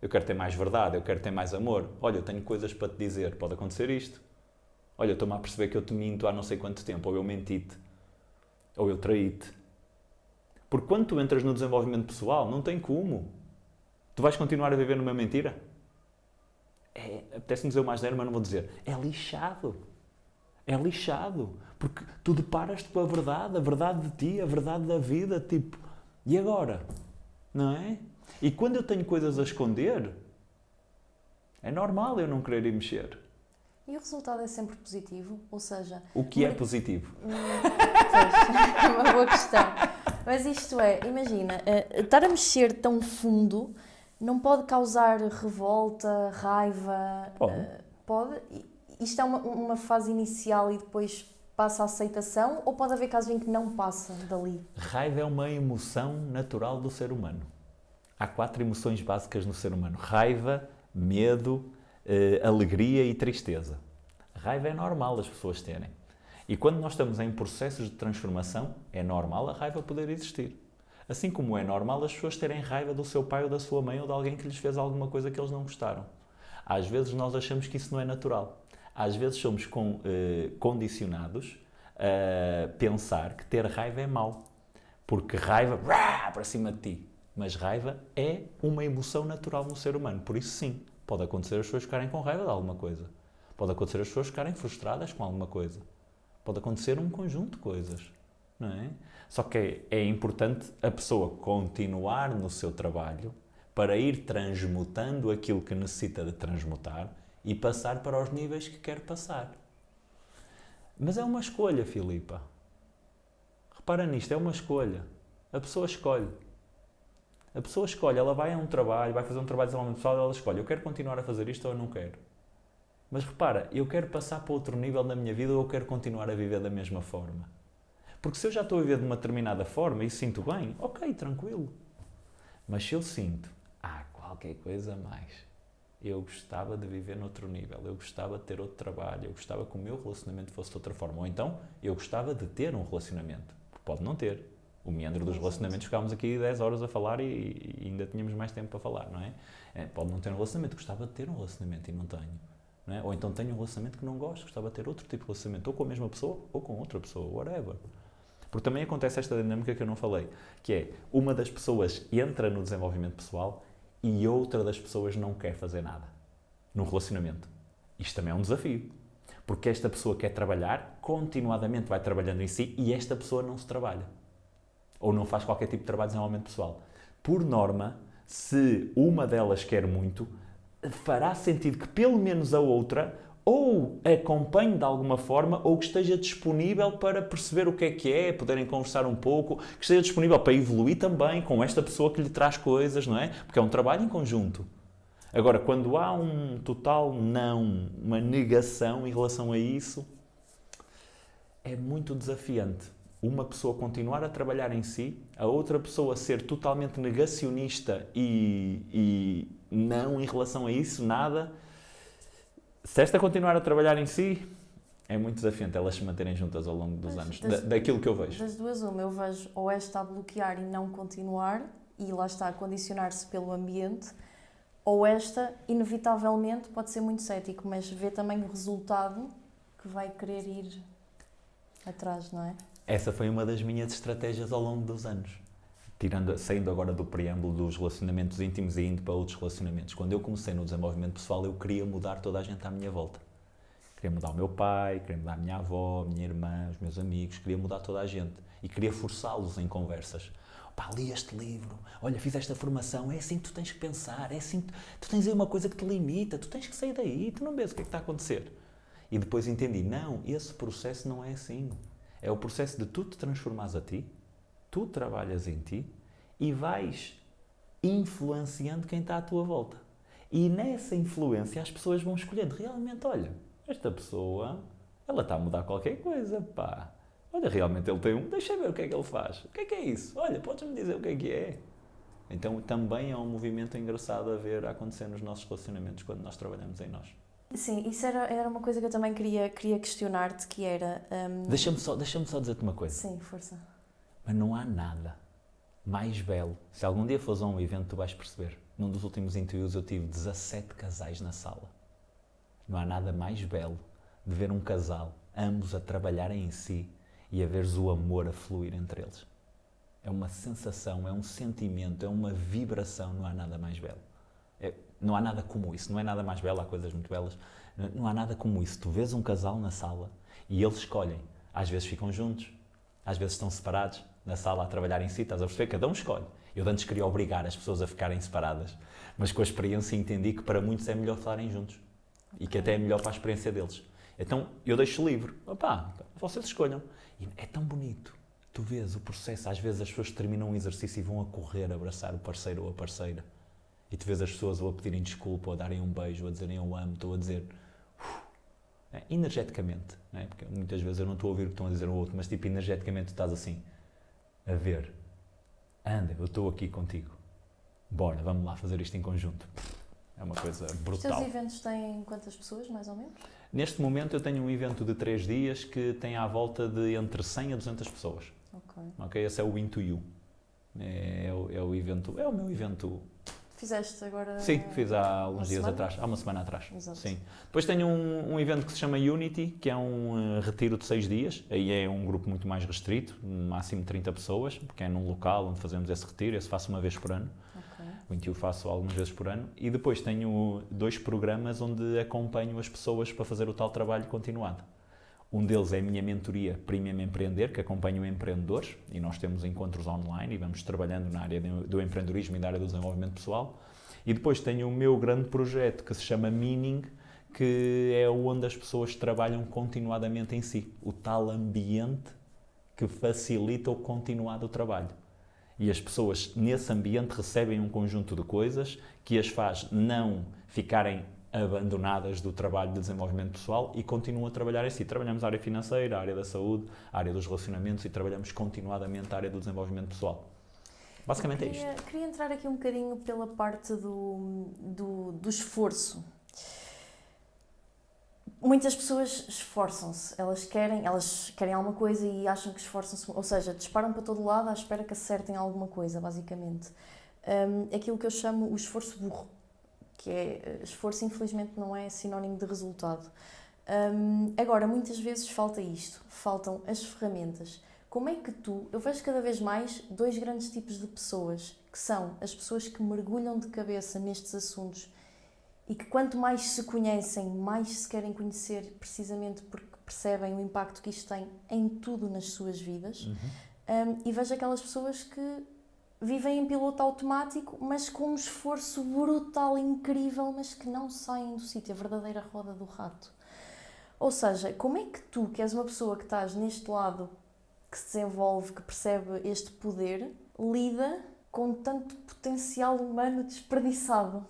Eu quero ter mais verdade, eu quero ter mais amor. Olha, eu tenho coisas para te dizer, pode acontecer isto. Olha, eu estou-me a perceber que eu te minto há não sei quanto tempo, ou eu menti-te, ou eu traí-te. Porque quando tu entras no desenvolvimento pessoal, não tem como. Tu vais continuar a viver numa mentira? Apetece-me dizer o mais asneiro, mas não vou dizer. É lixado. É lixado. Porque tu deparas-te com a verdade de ti, a verdade da vida, tipo, e agora? Não é? E quando eu tenho coisas a esconder, é normal eu não querer ir mexer. E o resultado é sempre positivo? Ou seja... O que é positivo? Pois, é uma boa questão. Mas isto é, imagina, estar a mexer tão fundo não pode causar revolta, raiva? Pode. Pode? Isto é uma fase inicial e depois passa a aceitação, ou pode haver casos em que não passa dali? Raiva é uma emoção natural do ser humano. Há 4 emoções básicas no ser humano: raiva, medo, alegria e tristeza. A raiva é normal as pessoas terem. E quando nós estamos em processos de transformação, é normal a raiva poder existir. Assim como é normal as pessoas terem raiva do seu pai ou da sua mãe ou de alguém que lhes fez alguma coisa que eles não gostaram. Às vezes nós achamos que isso não é natural. Às vezes somos condicionados a pensar que ter raiva é mau. Porque raiva, para cima de ti. Mas raiva é uma emoção natural no ser humano. Por isso, sim, pode acontecer as pessoas ficarem com raiva de alguma coisa. Pode acontecer as pessoas ficarem frustradas com alguma coisa. Pode acontecer um conjunto de coisas, não é? Só que é importante a pessoa continuar no seu trabalho para ir transmutando aquilo que necessita de transmutar e passar para os níveis que quer passar. Mas é uma escolha, Filipa. Repara nisto, é uma escolha. A pessoa escolhe. A pessoa escolhe, ela vai a um trabalho, vai fazer um trabalho de desenvolvimento pessoal e ela escolhe, eu quero continuar a fazer isto ou eu não quero. Mas repara, eu quero passar para outro nível na minha vida ou eu quero continuar a viver da mesma forma. Porque se eu já estou a viver de uma determinada forma e sinto bem, ok, tranquilo. Mas se eu sinto, qualquer coisa mais, eu gostava de viver noutro nível, eu gostava de ter outro trabalho, eu gostava que o meu relacionamento fosse de outra forma. Ou então, eu gostava de ter um relacionamento. Pode não ter. O meandro dos relacionamentos, ficámos aqui 10 horas a falar e ainda tínhamos mais tempo para falar, não é? Pode não ter um relacionamento, gostava de ter um relacionamento e não tenho. Não é? Ou então tenho um relacionamento que não gosto, gostava de ter outro tipo de relacionamento, ou com a mesma pessoa ou com outra pessoa, whatever. Porque também acontece esta dinâmica que eu não falei, que é, uma das pessoas entra no desenvolvimento pessoal e outra das pessoas não quer fazer nada no relacionamento. Isto também é um desafio. Porque esta pessoa quer trabalhar, continuadamente vai trabalhando em si e esta pessoa não se trabalha. Ou não faz qualquer tipo de trabalho de desenvolvimento pessoal. Por norma, se uma delas quer muito, fará sentido que pelo menos a outra ou acompanhe de alguma forma ou que esteja disponível para perceber o que é, poderem conversar um pouco, que esteja disponível para evoluir também com esta pessoa que lhe traz coisas, não é? Porque é um trabalho em conjunto. Agora, quando há um total não, uma negação em relação a isso, é muito desafiante. Uma pessoa continuar a trabalhar em si, a outra pessoa ser totalmente negacionista e não em relação a isso, nada. Se esta continuar a trabalhar em si, é muito desafiante elas se manterem juntas ao longo dos anos, daquilo que eu vejo. Das duas, eu vejo ou esta a bloquear e não continuar, e lá está a condicionar-se pelo ambiente, ou esta, inevitavelmente, pode ser muito cético, mas vê também o resultado que vai querer ir atrás, não é? Essa foi uma das minhas estratégias ao longo dos anos. Saindo agora do preâmbulo dos relacionamentos íntimos e indo para outros relacionamentos. Quando eu comecei no desenvolvimento pessoal, eu queria mudar toda a gente à minha volta. Queria mudar o meu pai, queria mudar a minha avó, a minha irmã, os meus amigos, queria mudar toda a gente. E queria forçá-los em conversas. Li este livro, olha, fiz esta formação, é assim que tu tens que pensar, é assim que tu tens aí uma coisa que te limita, tu tens que sair daí, tu não vês o que é que está a acontecer. E depois entendi, não, esse processo não é assim. É o processo de tu te transformares a ti, tu trabalhas em ti e vais influenciando quem está à tua volta. E nessa influência as pessoas vão escolhendo realmente, olha, esta pessoa, ela está a mudar qualquer coisa, pá. Olha, realmente ele tem deixa eu ver o que é que ele faz. O que é isso? Olha, podes-me dizer o que é? Então também é um movimento engraçado a ver acontecer nos nossos relacionamentos quando nós trabalhamos em nós. Sim, isso era uma coisa que eu também queria questionar-te, que era... Deixa-me só dizer-te uma coisa. Sim, força. Mas não há nada mais belo. Se algum dia fores a um evento, tu vais perceber. Num dos últimos interviews eu tive 17 casais na sala. Não há nada mais belo de ver um casal, ambos a trabalharem em si e a veres o amor a fluir entre eles. É uma sensação, é um sentimento, é uma vibração, não há nada mais belo. Não há nada como isso, não é nada mais belo, há coisas muito belas. Não há nada como isso. Tu vês um casal na sala e eles escolhem. Às vezes ficam juntos, às vezes estão separados na sala a trabalhar em si, estás a perceber? Cada um escolhe. Eu antes queria obrigar as pessoas a ficarem separadas, mas com a experiência entendi que para muitos é melhor estarem juntos e que até é melhor para a experiência deles. Então eu deixo livre. Vocês escolham. E é tão bonito. Tu vês o processo, às vezes as pessoas terminam um exercício e vão a correr abraçar o parceiro ou a parceira. e tu vês as pessoas ou a pedirem desculpa, ou a darem um beijo, ou a dizerem eu amo-te, ou a dizer energeticamente, não é? Porque muitas vezes eu não estou a ouvir o que estão a dizer ao outro, mas tipo energeticamente tu estás assim a ver, anda, eu estou aqui contigo, bora, vamos lá fazer isto em conjunto. É uma coisa brutal. Os teus eventos têm quantas pessoas, mais ou menos? Neste momento eu tenho um evento de 3 dias que tem à volta de entre 100 a 200 pessoas. Ok, esse é o Into You. É o evento, é o meu evento. Fizeste agora? Sim, fiz há alguns dias atrás, há uma semana atrás. Exato. Sim. Depois tenho um evento que se chama Unity, que é um retiro de 6 dias. Aí é um grupo muito mais restrito, máximo 30 pessoas, porque é num local onde fazemos esse retiro. Esse faço uma vez por ano. O Into You faço algumas vezes por ano. E depois tenho 2 programas onde acompanho as pessoas para fazer o tal trabalho continuado. Um deles é a minha mentoria Premium Empreender, que acompanho empreendedores, e nós temos encontros online e vamos trabalhando na área do empreendedorismo e na área do desenvolvimento pessoal. E depois tenho o meu grande projeto que se chama Meaning, que é onde as pessoas trabalham continuadamente em si. O tal ambiente que facilita o continuado trabalho. E as pessoas nesse ambiente recebem um conjunto de coisas que as faz não ficarem abandonadas do trabalho de desenvolvimento pessoal e continuam a trabalhar em si. Trabalhamos a área financeira, a área da saúde, a área dos relacionamentos e trabalhamos continuadamente a área do desenvolvimento pessoal. Basicamente é isto. Queria entrar aqui um bocadinho pela parte do esforço. Muitas pessoas esforçam-se, elas querem alguma coisa e acham que esforçam-se, ou seja, disparam para todo lado à espera que acertem alguma coisa, basicamente. Aquilo que eu chamo o esforço burro, que é esforço, infelizmente, não é sinónimo de resultado. Agora, muitas vezes falta isto, faltam as ferramentas. Como é que eu vejo cada vez mais 2 grandes tipos de pessoas, que são as pessoas que mergulham de cabeça nestes assuntos e que quanto mais se conhecem, mais se querem conhecer, precisamente porque percebem o impacto que isto tem em tudo nas suas vidas. E vejo aquelas pessoas que vivem em piloto automático, mas com um esforço brutal, incrível, mas que não saem do sítio, a verdadeira roda do rato. Ou seja, como é que tu, que és uma pessoa que estás neste lado, que se desenvolve, que percebe este poder, lida com tanto potencial humano desperdiçado?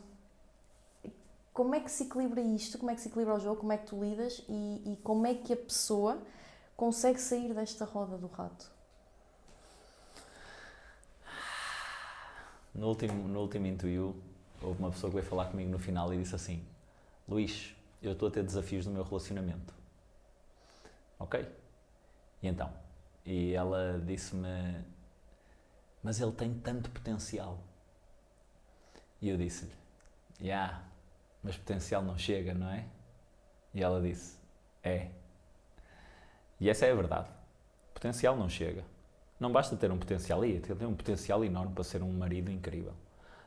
Como é que se equilibra isto? Como é que se equilibra o jogo? Como é que tu lidas? E como é que a pessoa consegue sair desta roda do rato? No último Into You, houve uma pessoa que veio falar comigo no final e disse assim: Luís, eu estou a ter desafios no meu relacionamento. Ok? E então? E ela disse-me: mas ele tem tanto potencial. E eu disse-lhe: mas potencial não chega, não é? E ela disse: é. E essa é a verdade. Potencial não chega. Não basta ter um potencial, ele tem um potencial enorme para ser um marido incrível.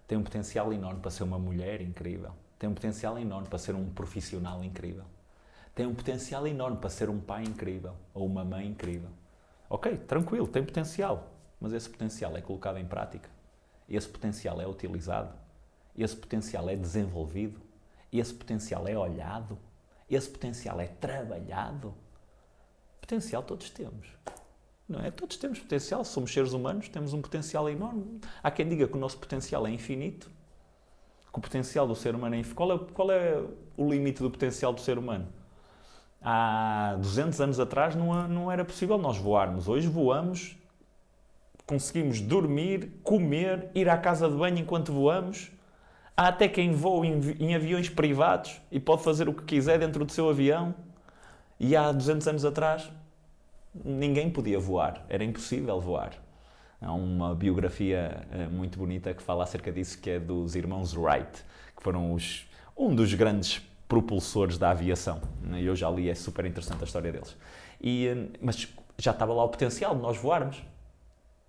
Tem um potencial enorme para ser uma mulher incrível. Tem um potencial enorme para ser um profissional incrível. Tem um potencial enorme para ser um pai incrível ou uma mãe incrível. Ok, tranquilo, tem potencial, mas esse potencial é colocado em prática. Esse potencial é utilizado. Esse potencial é desenvolvido. Esse potencial é olhado. Esse potencial é trabalhado. Potencial todos temos. Não é? Todos temos potencial, somos seres humanos, temos um potencial enorme. Há quem diga que o nosso potencial é infinito, que o potencial do ser humano é infinito. Qual é o limite do potencial do ser humano? Há 200 anos atrás não era possível nós voarmos. Hoje voamos, conseguimos dormir, comer, ir à casa de banho enquanto voamos. Há até quem voa em aviões privados e pode fazer o que quiser dentro do seu avião. E há 200 anos atrás ninguém podia voar, era impossível voar. Há uma biografia muito bonita que fala acerca disso, que é dos irmãos Wright, que foram um dos grandes propulsores da aviação. Eu já li, é super interessante a história deles. Mas já estava lá o potencial de nós voarmos.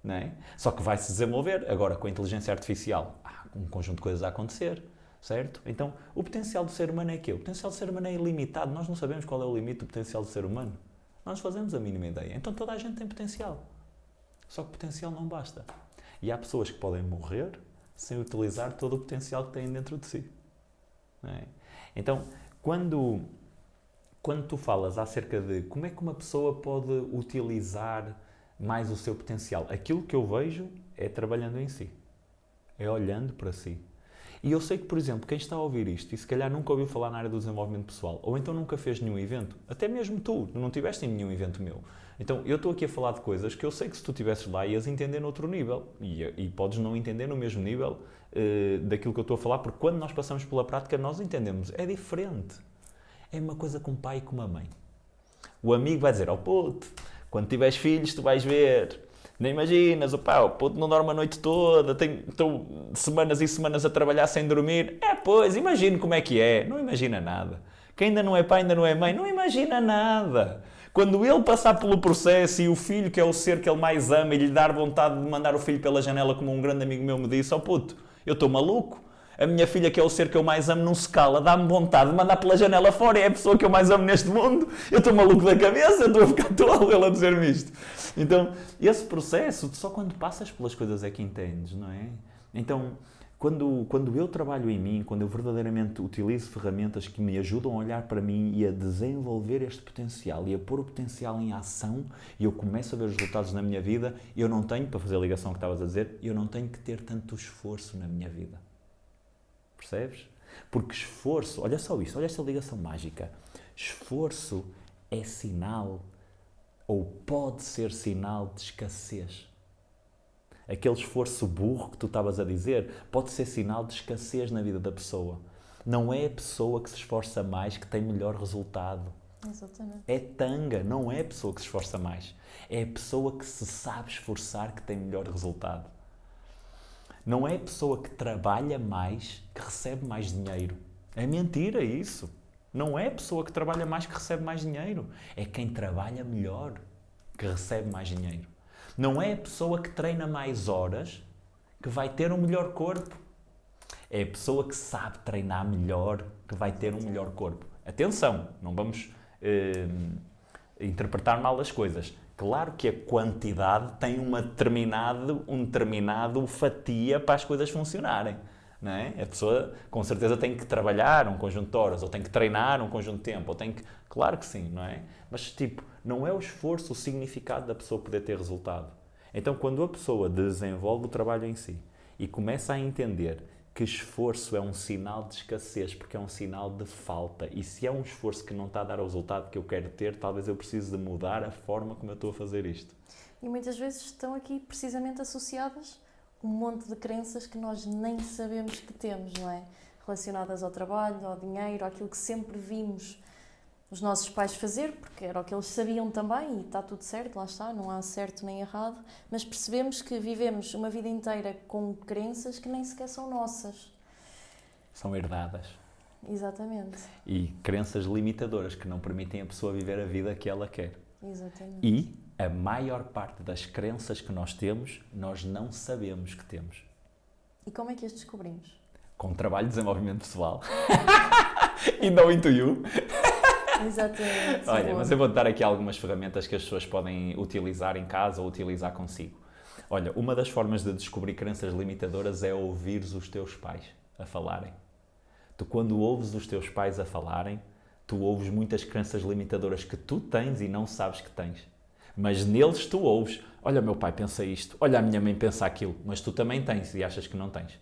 Não é? Só que vai-se desenvolver agora com a inteligência artificial. Há um conjunto de coisas a acontecer, certo? Então, o potencial do ser humano é quê? O potencial do ser humano é ilimitado. Nós não sabemos qual é o limite do potencial do ser humano. Nós fazemos a mínima ideia. Então toda a gente tem potencial. Só que potencial não basta. E há pessoas que podem morrer sem utilizar todo o potencial que têm dentro de si. Não é? Então, quando tu falas acerca de como é que uma pessoa pode utilizar mais o seu potencial, aquilo que eu vejo é trabalhando em si. É olhando para si. E eu sei que, por exemplo, quem está a ouvir isto e se calhar nunca ouviu falar na área do desenvolvimento pessoal, ou então nunca fez nenhum evento, até mesmo tu, não estiveste em nenhum evento meu. Então, eu estou aqui a falar de coisas que eu sei que se tu estivesses lá ias entender noutro nível. E podes não entender no mesmo nível daquilo que eu estou a falar, porque quando nós passamos pela prática, nós entendemos. É diferente. É uma coisa com um pai e com uma mãe. O amigo vai dizer, puto, quando tiveres filhos tu vais ver. Nem imaginas, o puto não dorme a noite toda, estou semanas e semanas a trabalhar sem dormir. Pois, imagino como é que é. Não imagina nada. Quem ainda não é pai, ainda não é mãe, não imagina nada. Quando ele passar pelo processo e o filho, que é o ser que ele mais ama, e lhe dar vontade de mandar o filho pela janela, como um grande amigo meu me disse, puto, eu estou maluco. A minha filha, que é o ser que eu mais amo, não se cala, dá-me vontade de mandar pela janela fora, é a pessoa que eu mais amo neste mundo. Eu estou maluco da cabeça, eu estou a ficar tolo ele a dizer-me isto. Então, esse processo, só quando passas pelas coisas é que entendes, não é? Então, quando eu trabalho em mim, quando eu verdadeiramente utilizo ferramentas que me ajudam a olhar para mim e a desenvolver este potencial e a pôr o potencial em ação e eu começo a ver os resultados na minha vida, eu não tenho, para fazer a ligação que estavas a dizer, eu não tenho que ter tanto esforço na minha vida. Percebes? Porque esforço, olha só isso, olha esta ligação mágica. Esforço é sinal, ou pode ser sinal de escassez. Aquele esforço burro que tu estavas a dizer pode ser sinal de escassez na vida da pessoa. Não é a pessoa que se esforça mais que tem melhor resultado. Exatamente. É tanga, não é a pessoa que se esforça mais. É a pessoa que se sabe esforçar que tem melhor resultado. Não é a pessoa que trabalha mais que recebe mais dinheiro. É mentira isso. Não é a pessoa que trabalha mais que recebe mais dinheiro. É quem trabalha melhor que recebe mais dinheiro. Não é a pessoa que treina mais horas que vai ter um melhor corpo. É a pessoa que sabe treinar melhor que vai ter um melhor corpo. Atenção, não vamos interpretar mal as coisas. Claro que a quantidade tem um determinado fatia para as coisas funcionarem. Não é? A pessoa com certeza tem que trabalhar um conjunto de horas, ou tem que treinar um conjunto de tempo, ou tem que... Claro que sim, não é? Mas não é o esforço, o significado da pessoa poder ter resultado. Então quando a pessoa desenvolve o trabalho em si e começa a entender que esforço é um sinal de escassez, porque é um sinal de falta, e se é um esforço que não está a dar o resultado que eu quero ter, talvez eu precise de mudar a forma como eu estou a fazer isto. E muitas vezes estão aqui precisamente associadas um monte de crenças que nós nem sabemos que temos, não é? Relacionadas ao trabalho, ao dinheiro, àquilo que sempre vimos os nossos pais fazer, porque era o que eles sabiam também e está tudo certo, lá está, não há certo nem errado, mas percebemos que vivemos uma vida inteira com crenças que nem sequer são nossas. São herdadas. Exatamente. E crenças limitadoras que não permitem a pessoa viver a vida que ela quer. Exatamente. E a maior parte das crenças que nós temos, nós não sabemos que temos. E como é que as descobrimos? Com trabalho de desenvolvimento pessoal. E não into you. Exatamente. Olha, mas eu vou dar aqui algumas ferramentas que as pessoas podem utilizar em casa ou utilizar consigo. Olha, uma das formas de descobrir crenças limitadoras é ouvir os teus pais a falarem. Tu, quando ouves os teus pais a falarem, tu ouves muitas crenças limitadoras que tu tens e não sabes que tens. Mas neles tu ouves, olha, meu pai pensa isto, olha, a minha mãe pensa aquilo, mas tu também tens e achas que não tens.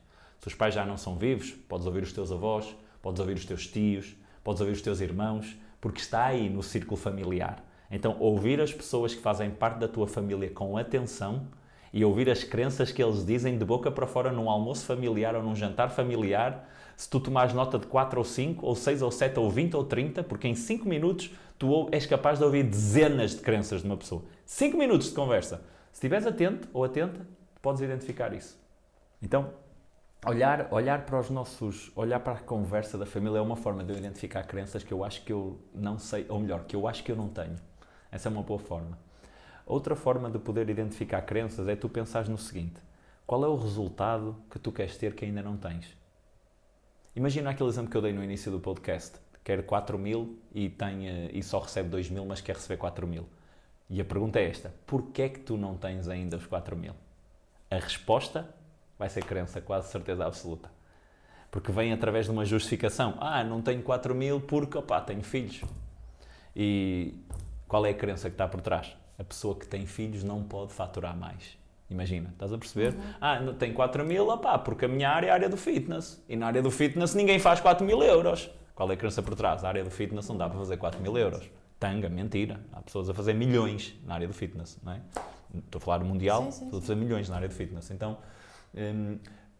Se os pais já não são vivos, podes ouvir os teus avós, podes ouvir os teus tios, podes ouvir os teus irmãos, porque está aí no círculo familiar. Então, ouvir as pessoas que fazem parte da tua família com atenção e ouvir as crenças que eles dizem de boca para fora num almoço familiar ou num jantar familiar, se tu tomares nota de 4 ou 5, ou 6 ou 7 ou 20 ou 30, porque em 5 minutos tu és capaz de ouvir dezenas de crenças de uma pessoa. 5 minutos de conversa. Se estiveres atento ou atenta, podes identificar isso. Então, olhar para a conversa da família é uma forma de eu identificar crenças que eu acho que eu não sei, ou melhor, que eu acho que eu não tenho. Essa é uma boa forma. Outra forma de poder identificar crenças é tu pensares no seguinte: qual é o resultado que tu queres ter que ainda não tens? Imagina aquele exemplo que eu dei no início do podcast. Quer 4.000 e só recebe 2.000, mas quer receber 4.000. E a pergunta é esta: porquê é que tu não tens ainda os 4.000? A resposta vai ser crença, quase certeza absoluta. Porque vem através de uma justificação. Não tenho 4.000 porque, tenho filhos. E qual é a crença que está por trás? A pessoa que tem filhos não pode faturar mais. Imagina, estás a perceber? Tem 4.000, opá, porque a minha área é a área do fitness. E na área do fitness ninguém faz 4.000 euros. Qual é a crença por trás? A área do fitness não dá para fazer 4.000 euros. Tanga, mentira. Há pessoas a fazer milhões na área do fitness, não é? Estou a falar mundial, estou a fazer milhões na área do fitness. Então,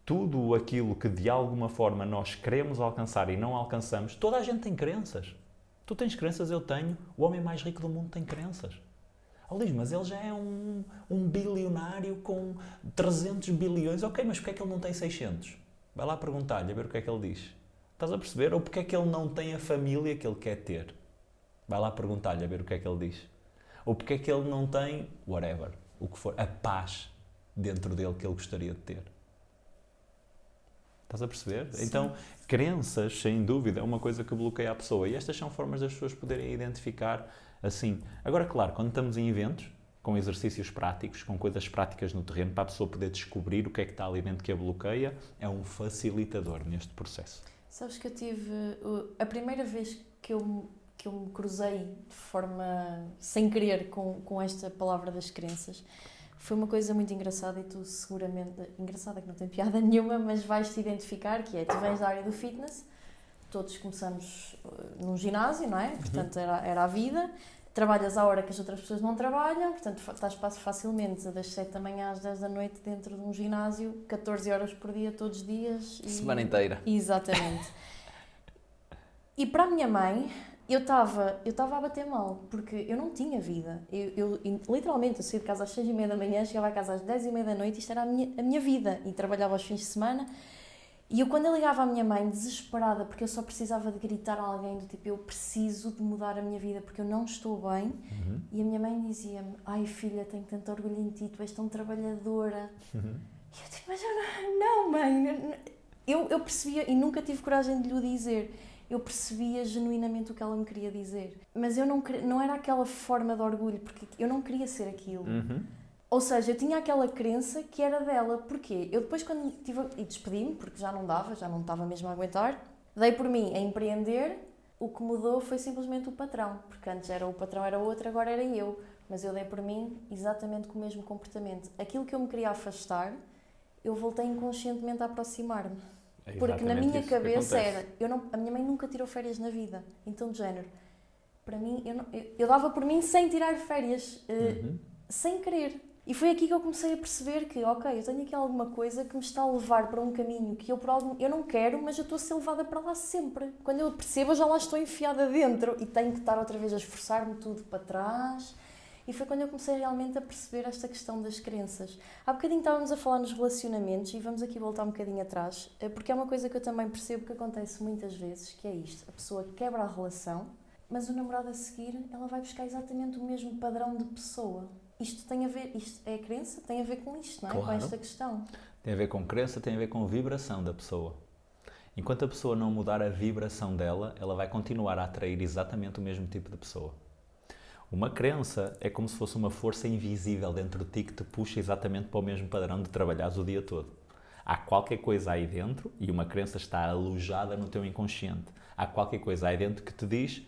tudo aquilo que de alguma forma nós queremos alcançar e não alcançamos, toda a gente tem crenças. Tu tens crenças, eu tenho. O homem mais rico do mundo tem crenças. Luís, mas ele já é um bilionário com 300 bilhões. Ok, mas porquê é que ele não tem 600? Vai lá perguntar-lhe, a ver o que é que ele diz. Estás a perceber? Ou porquê é que ele não tem a família que ele quer ter? Vai lá perguntar-lhe, a ver o que é que ele diz. Ou porquê é que ele não tem, whatever, o que for, a paz dentro dele que ele gostaria de ter. Estás a perceber? Sim. Então, crenças, sem dúvida, é uma coisa que bloqueia a pessoa. E estas são formas das pessoas poderem identificar assim. Agora, claro, quando estamos em eventos, com exercícios práticos, com coisas práticas no terreno, para a pessoa poder descobrir o que é que está ali dentro que a bloqueia, é um facilitador neste processo. Sabes que eu tive... A primeira vez que eu me cruzei de forma sem querer com esta palavra das crenças, foi uma coisa muito engraçada e tu seguramente... Engraçada que não tem piada nenhuma, mas vais-te identificar, que é, tu vens da área do fitness, todos começamos num ginásio, não é? Portanto, era a vida. Trabalhas à hora que as outras pessoas não trabalham, portanto, estás facilmente das 7 da manhã às 10 da noite dentro de um ginásio, 14 horas por dia, todos os dias. Semana inteira. Exatamente. E para a minha mãe, eu estava a bater mal, porque eu não tinha vida. Literalmente, eu saía de casa às 6h30 da manhã, chegava a casa às 10h30 da noite, isto era a minha vida. E trabalhava aos fins de semana. E eu, quando eu ligava à minha mãe, desesperada, porque eu só precisava de gritar a alguém, do tipo, eu preciso de mudar a minha vida, porque eu não estou bem. E a minha mãe dizia-me, ai filha, tenho tanto orgulho em ti, tu és tão trabalhadora. E eu tipo, mas eu não mãe. Eu percebia, e nunca tive coragem de lhe dizer, eu percebia genuinamente o que ela me queria dizer. Mas eu não era aquela forma de orgulho, porque eu não queria ser aquilo. Ou seja, eu tinha aquela crença que era dela. Porquê? Eu depois, quando e despedi-me, porque já não dava, já não estava mesmo a aguentar, dei por mim a empreender. O que mudou foi simplesmente o patrão, porque antes o patrão era outro, agora era eu. Mas eu dei por mim exatamente com o mesmo comportamento. Aquilo que eu me queria afastar, eu voltei inconscientemente a aproximar-me. Porque na minha cabeça era... a minha mãe nunca tirou férias na vida. Então, de género, para mim, eu dava por mim sem tirar férias, sem querer. E foi aqui que eu comecei a perceber que, ok, eu tenho aqui alguma coisa que me está a levar para um caminho que eu não quero, mas eu estou a ser levada para lá sempre. Quando eu percebo, eu já lá estou enfiada dentro e tenho que estar outra vez a esforçar-me tudo para trás. E foi quando eu comecei realmente a perceber esta questão das crenças. Há bocadinho estávamos a falar nos relacionamentos e vamos aqui voltar um bocadinho atrás, porque é uma coisa que eu também percebo que acontece muitas vezes, que é isto. A pessoa quebra a relação, mas o namorado a seguir, ela vai buscar exatamente o mesmo padrão de pessoa. Isto tem a ver, isto é a crença, tem a ver com isto, não é? Claro. Com esta questão. Tem a ver com crença, tem a ver com vibração da pessoa. Enquanto a pessoa não mudar a vibração dela, ela vai continuar a atrair exatamente o mesmo tipo de pessoa. Uma crença é como se fosse uma força invisível dentro de ti que te puxa exatamente para o mesmo padrão de trabalhares o dia todo. Há qualquer coisa aí dentro, e uma crença está alojada no teu inconsciente, há qualquer coisa aí dentro que te diz,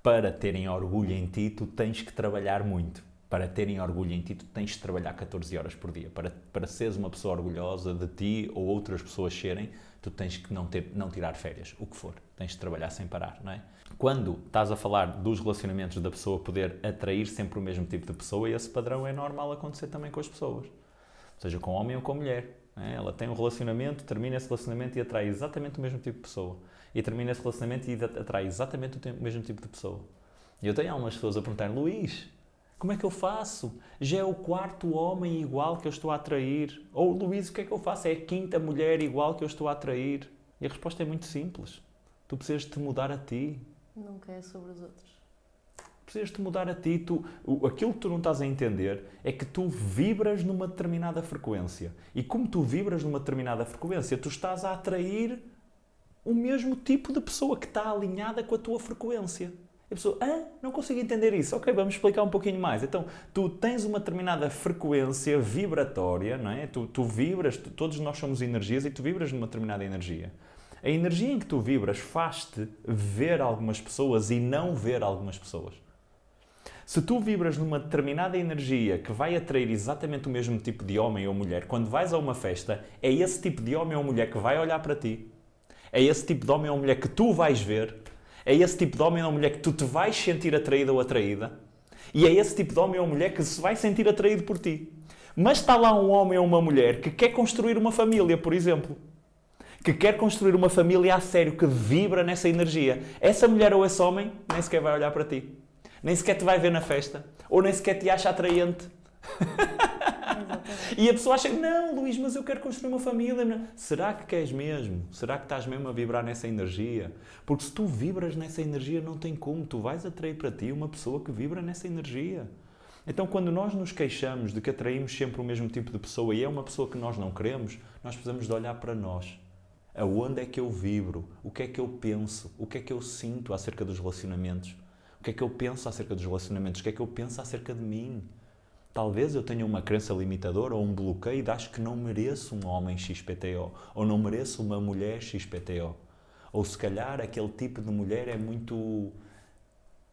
para terem orgulho em ti, tu tens que trabalhar muito. Para terem orgulho em ti, tu tens de trabalhar 14 horas por dia. Para seres uma pessoa orgulhosa de ti ou outras pessoas serem, tu tens que não tirar férias, o que for. Tens de trabalhar sem parar, não é? Quando estás a falar dos relacionamentos da pessoa poder atrair sempre o mesmo tipo de pessoa, esse padrão é normal acontecer também com as pessoas. Seja com homem ou com mulher. Não é? Ela tem um relacionamento, termina esse relacionamento e atrai exatamente o mesmo tipo de pessoa. E termina esse relacionamento e atrai exatamente o mesmo tipo de pessoa. E eu tenho algumas pessoas a perguntar, Luís, como é que eu faço? Já é o 4º homem igual que eu estou a atrair. Ou, Luís, o que é que eu faço? É a 5ª mulher igual que eu estou a atrair. E a resposta é muito simples. Tu precisas te mudar a ti. Nunca é sobre os outros. Precisas te mudar a ti. Aquilo que tu não estás a entender é que tu vibras numa determinada frequência. E como tu vibras numa determinada frequência, tu estás a atrair o mesmo tipo de pessoa que está alinhada com a tua frequência. A pessoa, não consigo entender isso. Ok, vamos explicar um pouquinho mais. Então, tu tens uma determinada frequência vibratória, não é? Tu vibras, todos nós somos energias e tu vibras numa determinada energia. A energia em que tu vibras faz-te ver algumas pessoas e não ver algumas pessoas. Se tu vibras numa determinada energia que vai atrair exatamente o mesmo tipo de homem ou mulher, quando vais a uma festa, é esse tipo de homem ou mulher que vai olhar para ti. É esse tipo de homem ou mulher que tu vais ver. É esse tipo de homem ou mulher que tu te vais sentir atraído ou atraída. E é esse tipo de homem ou mulher que se vai sentir atraído por ti. Mas está lá um homem ou uma mulher que quer construir uma família, por exemplo. Que quer construir uma família a sério, que vibra nessa energia. Essa mulher ou esse homem nem sequer vai olhar para ti. Nem sequer te vai ver na festa. Ou nem sequer te acha atraente. E a pessoa acha, não, Luís, mas eu quero construir uma família. Não. Será que queres mesmo? Será que estás mesmo a vibrar nessa energia? Porque se tu vibras nessa energia, não tem como. Tu vais atrair para ti uma pessoa que vibra nessa energia. Então, quando nós nos queixamos de que atraímos sempre o mesmo tipo de pessoa e é uma pessoa que nós não queremos, nós precisamos de olhar para nós. Aonde é que eu vibro? O que é que eu penso? O que é que eu sinto acerca dos relacionamentos? O que é que eu penso acerca dos relacionamentos? O que é que eu penso acerca de mim? Talvez eu tenha uma crença limitadora ou um bloqueio de acho que não mereço um homem XPTO ou não mereço uma mulher XPTO. Ou se calhar aquele tipo de mulher é muito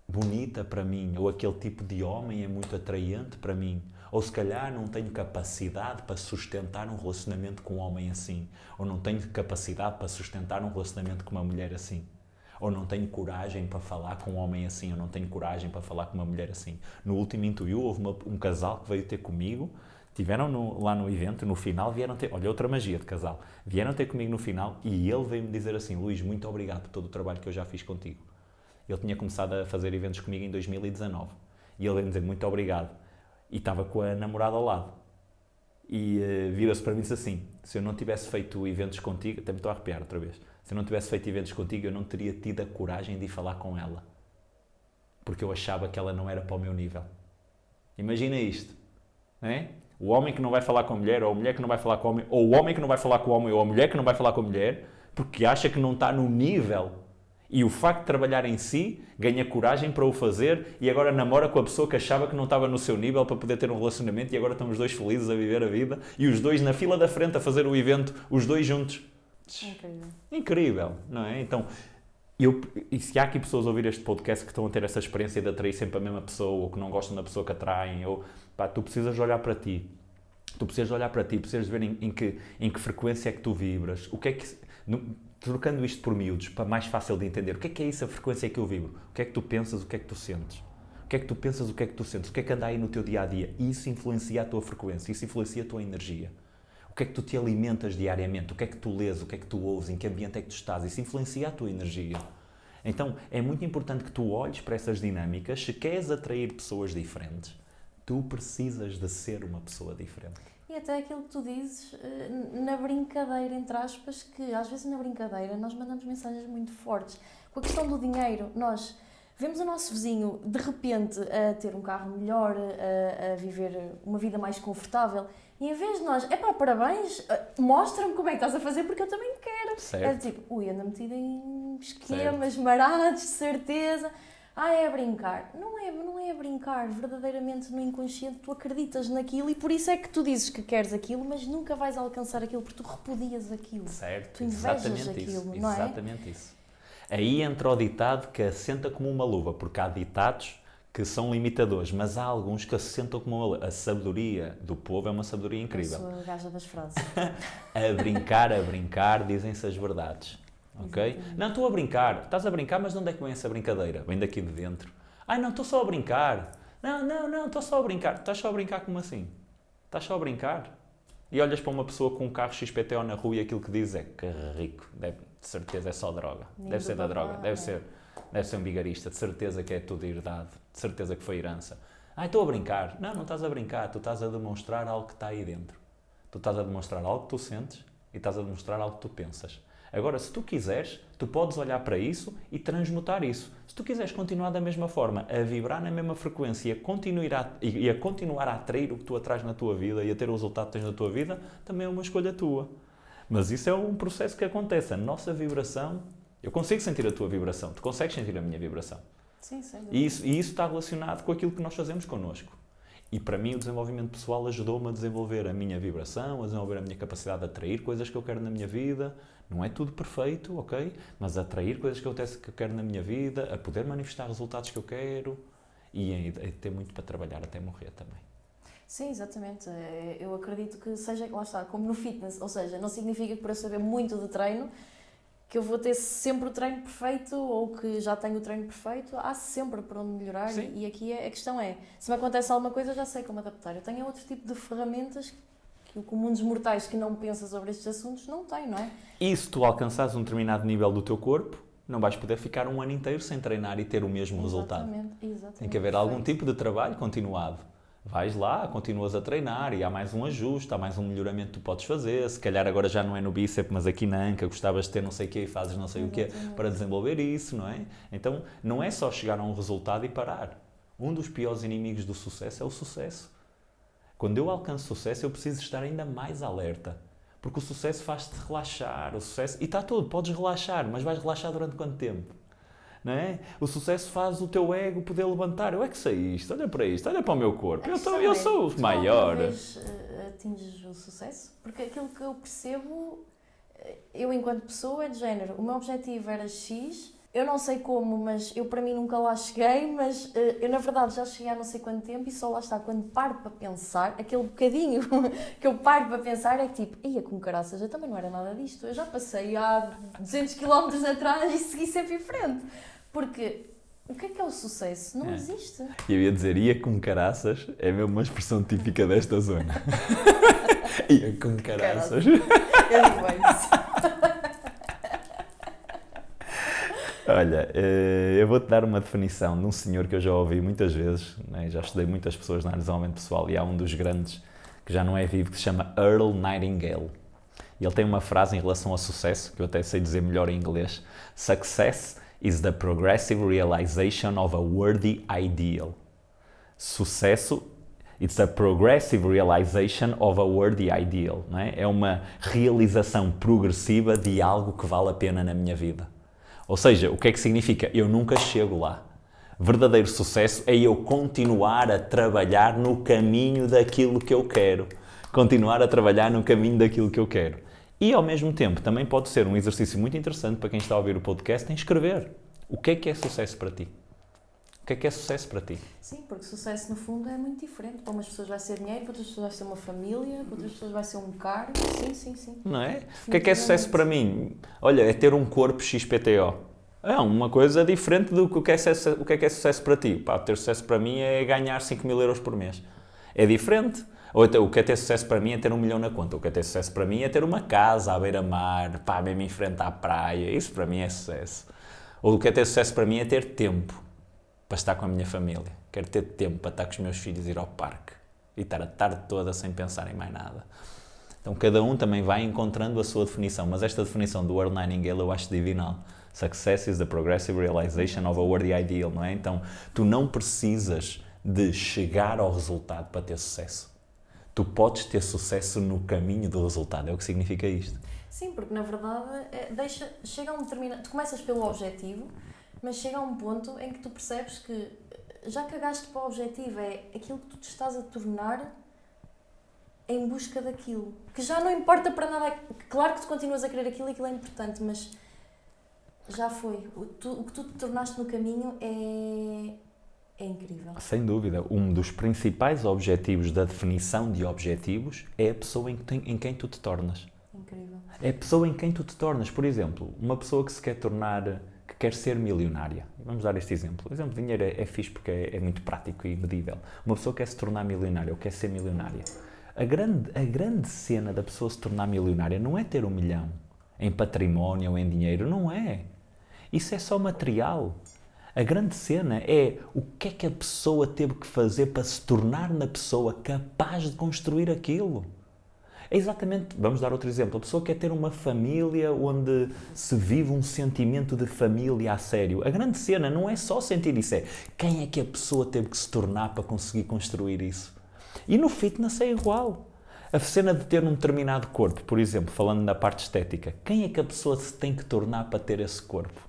bonita para mim ou aquele tipo de homem é muito atraente para mim. Ou se calhar não tenho capacidade para sustentar um relacionamento com um homem assim. Ou não tenho capacidade para sustentar um relacionamento com uma mulher assim. Ou não tenho coragem para falar com um homem assim, ou não tenho coragem para falar com uma mulher assim. No último Intuiu houve um casal que veio ter comigo, tiveram lá no evento, no final vieram ter, olha outra magia de casal, vieram ter comigo no final e ele veio-me dizer assim, Luís, muito obrigado por todo o trabalho que eu já fiz contigo. Ele tinha começado a fazer eventos comigo em 2019 e ele veio-me dizer muito obrigado e estava com a namorada ao lado. E vira-se para mim e disse assim, se eu não tivesse feito eventos contigo, até me estou a arrepiar outra vez, se eu não tivesse feito eventos contigo, eu não teria tido a coragem de ir falar com ela. Porque eu achava que ela não era para o meu nível. Imagina isto, não é? O homem que não vai falar com a mulher, ou a mulher que não vai falar com o homem, ou o homem que não vai falar com o homem, ou a mulher que não vai falar com a mulher, porque acha que não está no nível. E o facto de trabalhar em si, ganha coragem para o fazer e agora namora com a pessoa que achava que não estava no seu nível para poder ter um relacionamento e agora estão os dois felizes a viver a vida e os dois na fila da frente a fazer o evento, os dois juntos. Incrível. Incrível, não é? Então, e se há aqui pessoas a ouvir este podcast que estão a ter essa experiência de atrair sempre a mesma pessoa ou que não gostam da pessoa que atraem, ou, pá, tu precisas olhar para ti. Tu precisas olhar para ti, precisas ver em que frequência é que tu vibras. O que é que... Trocando isto por miúdos, para mais fácil de entender, o que é isso, a frequência que eu vibro? O que é que tu pensas, o que é que tu sentes? O que é que tu pensas, o que é que tu sentes? O que é que anda aí no teu dia-a-dia? E isso influencia a tua frequência, isso influencia a tua energia. O que é que tu te alimentas diariamente? O que é que tu lês? O que é que tu ouves? Em que ambiente é que tu estás? Isso influencia a tua energia. Então, é muito importante que tu olhes para essas dinâmicas. Se queres atrair pessoas diferentes, tu precisas de ser uma pessoa diferente. E até aquilo que tu dizes, na brincadeira, entre aspas, que às vezes na brincadeira nós mandamos mensagens muito fortes. Com a questão do dinheiro, nós vemos o nosso vizinho, de repente, a ter um carro melhor, a viver uma vida mais confortável, e em vez de nós, parabéns, mostra-me como é que estás a fazer porque eu também quero. Certo. É tipo, ui, anda metido em esquemas marados, de certeza. É a brincar. Não é a brincar. Verdadeiramente no inconsciente tu acreditas naquilo e por isso é que tu dizes que queres aquilo, mas nunca vais alcançar aquilo porque tu repudias aquilo. Certo, tu invejas exatamente aquilo, isso. não é? Exatamente isso. Aí entra o ditado que assenta como uma luva, porque há ditados que são limitadores, mas há alguns que assentam como uma luva. A sabedoria do povo é uma sabedoria incrível. Eu sou a gaja das frases. a brincar, dizem-se as verdades. Ok? Exatamente. Não, estou a brincar. Estás a brincar, mas de onde é que vem essa brincadeira? Vem daqui de dentro. Não, estou só a brincar. Não, estou só a brincar. Estás só a brincar como assim? Estás só a brincar? E olhas para uma pessoa com um carro XPTO na rua e aquilo que diz é que rico. De certeza é só droga. Deve ser da droga. Deve ser um vigarista. De certeza que é tudo herdade. De certeza que foi herança. Estou a brincar. Não estás a brincar. Tu estás a demonstrar algo que está aí dentro. Tu estás a demonstrar algo que tu sentes e estás a demonstrar algo que tu pensas. Agora, se tu quiseres, tu podes olhar para isso e transmutar isso. Se tu quiseres continuar da mesma forma, a vibrar na mesma frequência e a continuar a atrair o que tu atrás na tua vida e a ter o resultado que tens na tua vida, também é uma escolha tua. Mas isso é um processo que acontece. A nossa vibração, eu consigo sentir a tua vibração, tu consegues sentir a minha vibração. Sim, sim. E isso está relacionado com aquilo que nós fazemos connosco. E para mim o desenvolvimento pessoal ajudou-me a desenvolver a minha vibração, a desenvolver a minha capacidade de atrair coisas que eu quero na minha vida. Não é tudo perfeito, ok? Mas a atrair coisas que eu quero na minha vida, a poder manifestar resultados que eu quero. e ter muito para trabalhar até morrer também. Sim, exatamente. Eu acredito que seja, lá está, como no fitness, ou seja, não significa que por eu saber muito de treino, que eu vou ter sempre o treino perfeito ou que já tenho o treino perfeito, há sempre para onde melhorar. Sim. E aqui a questão é, se me acontece alguma coisa, eu já sei como adaptar. Eu tenho outro tipo de ferramentas que o comum dos mortais que não pensa sobre estes assuntos não tem, não é? E se tu alcançares um determinado nível do teu corpo, não vais poder ficar um ano inteiro sem treinar e ter o mesmo resultado. Exatamente. Tem que haver algum tipo de trabalho continuado. Vais lá, continuas a treinar e há mais um ajuste, há mais um melhoramento que tu podes fazer. Se calhar agora já não é no bíceps, mas aqui na anca gostavas de ter não sei o quê e fazes não sei o quê para desenvolver isso, não é? Então, não é só chegar a um resultado e parar. Um dos piores inimigos do sucesso é o sucesso. Quando eu alcanço sucesso, eu preciso estar ainda mais alerta. Porque o sucesso faz-te relaxar, e está tudo, podes relaxar, mas vais relaxar durante quanto tempo? Não é? O sucesso faz o teu ego poder levantar. Eu é que sei isto, olha para isto, olha para o meu corpo. Eu sou o maior. Tu alguma vez atinges o sucesso? Porque aquilo que eu percebo, eu enquanto pessoa é de género, o meu objetivo era X, eu não sei como, mas eu para mim nunca lá cheguei, mas eu na verdade já cheguei há não sei quanto tempo e só lá está, quando paro para pensar, aquele bocadinho que eu paro para pensar é que tipo, ia com caraças, eu também não era nada disto, eu já passei há 200 km atrás e segui sempre em frente. Porque o que é o sucesso? Não existe. Eu ia dizer, ia com caraças, é mesmo uma expressão típica desta zona. Ia com caraças. Eu digo bem isso. Olha, eu vou-te dar uma definição de um senhor que eu já ouvi muitas vezes, né? Já estudei muitas pessoas na área de desenvolvimento pessoal e há um dos grandes que já não é vivo, que se chama Earl Nightingale. E ele tem uma frase em relação ao sucesso, que eu até sei dizer melhor em inglês. Success is the progressive realization of a worthy ideal. Sucesso, it's a progressive realization of a worthy ideal. Não é? É uma realização progressiva de algo que vale a pena na minha vida. Ou seja, o que é que significa? Eu nunca chego lá. Verdadeiro sucesso é eu continuar a trabalhar no caminho daquilo que eu quero. Continuar a trabalhar no caminho daquilo que eu quero. E, ao mesmo tempo, também pode ser um exercício muito interessante para quem está a ouvir o podcast em escrever. O que é sucesso para ti? O que é sucesso para ti? Sim, porque sucesso, no fundo, é muito diferente. Para umas pessoas vai ser dinheiro, para outras pessoas vai ser uma família, para outras pessoas vai ser um cargo. Sim. Não é? O que é sucesso para mim? Olha, é ter um corpo XPTO. É uma coisa diferente do que é sucesso para ti. Pá, ter sucesso para mim é ganhar 5.000 euros por mês. É diferente. Ou então, o que é ter sucesso para mim é ter 1 milhão na conta. O que é ter sucesso para mim é ter uma casa à beira-mar, pá, mesmo em frente à praia. Isso para mim é sucesso. Ou o que é ter sucesso para mim é ter tempo para estar com a minha família. Quero ter tempo para estar com os meus filhos e ir ao parque. E estar a tarde toda sem pensar em mais nada. Então, cada um também vai encontrando a sua definição. Mas esta definição do Earl Nightingale eu acho divinal. Success is the progressive realization of a worthy ideal, não é? Então, tu não precisas de chegar ao resultado para ter sucesso. Tu podes ter sucesso no caminho do resultado. É o que significa isto. Sim, porque na verdade chega a um determinado... Tu começas pelo objetivo, mas chega a um ponto em que tu percebes que já cagaste para o objetivo, é aquilo que tu te estás a tornar em busca daquilo. Que já não importa para nada. Claro que tu continuas a querer aquilo e aquilo é importante, mas já foi. O que tu te tornaste no caminho é incrível. Sem dúvida. Um dos principais objetivos da definição de objetivos é a pessoa em quem tu te tornas. Incrível. É a pessoa em quem tu te tornas. Por exemplo, uma pessoa que se quer tornar, que quer ser milionária. Vamos dar este exemplo. O exemplo de dinheiro é fixe porque é muito prático e medível. Uma pessoa quer se tornar milionária ou quer ser milionária. A grande cena da pessoa se tornar milionária não é ter 1 milhão em património ou em dinheiro. Não é. Isso é só material. A grande cena é o que é que a pessoa teve que fazer para se tornar na pessoa capaz de construir aquilo. É exatamente, vamos dar outro exemplo, a pessoa quer ter uma família onde se vive um sentimento de família a sério. A grande cena não é só sentir isso, é quem é que a pessoa teve que se tornar para conseguir construir isso. E no fitness é igual. A cena de ter um determinado corpo, por exemplo, falando da parte estética, quem é que a pessoa se tem que tornar para ter esse corpo?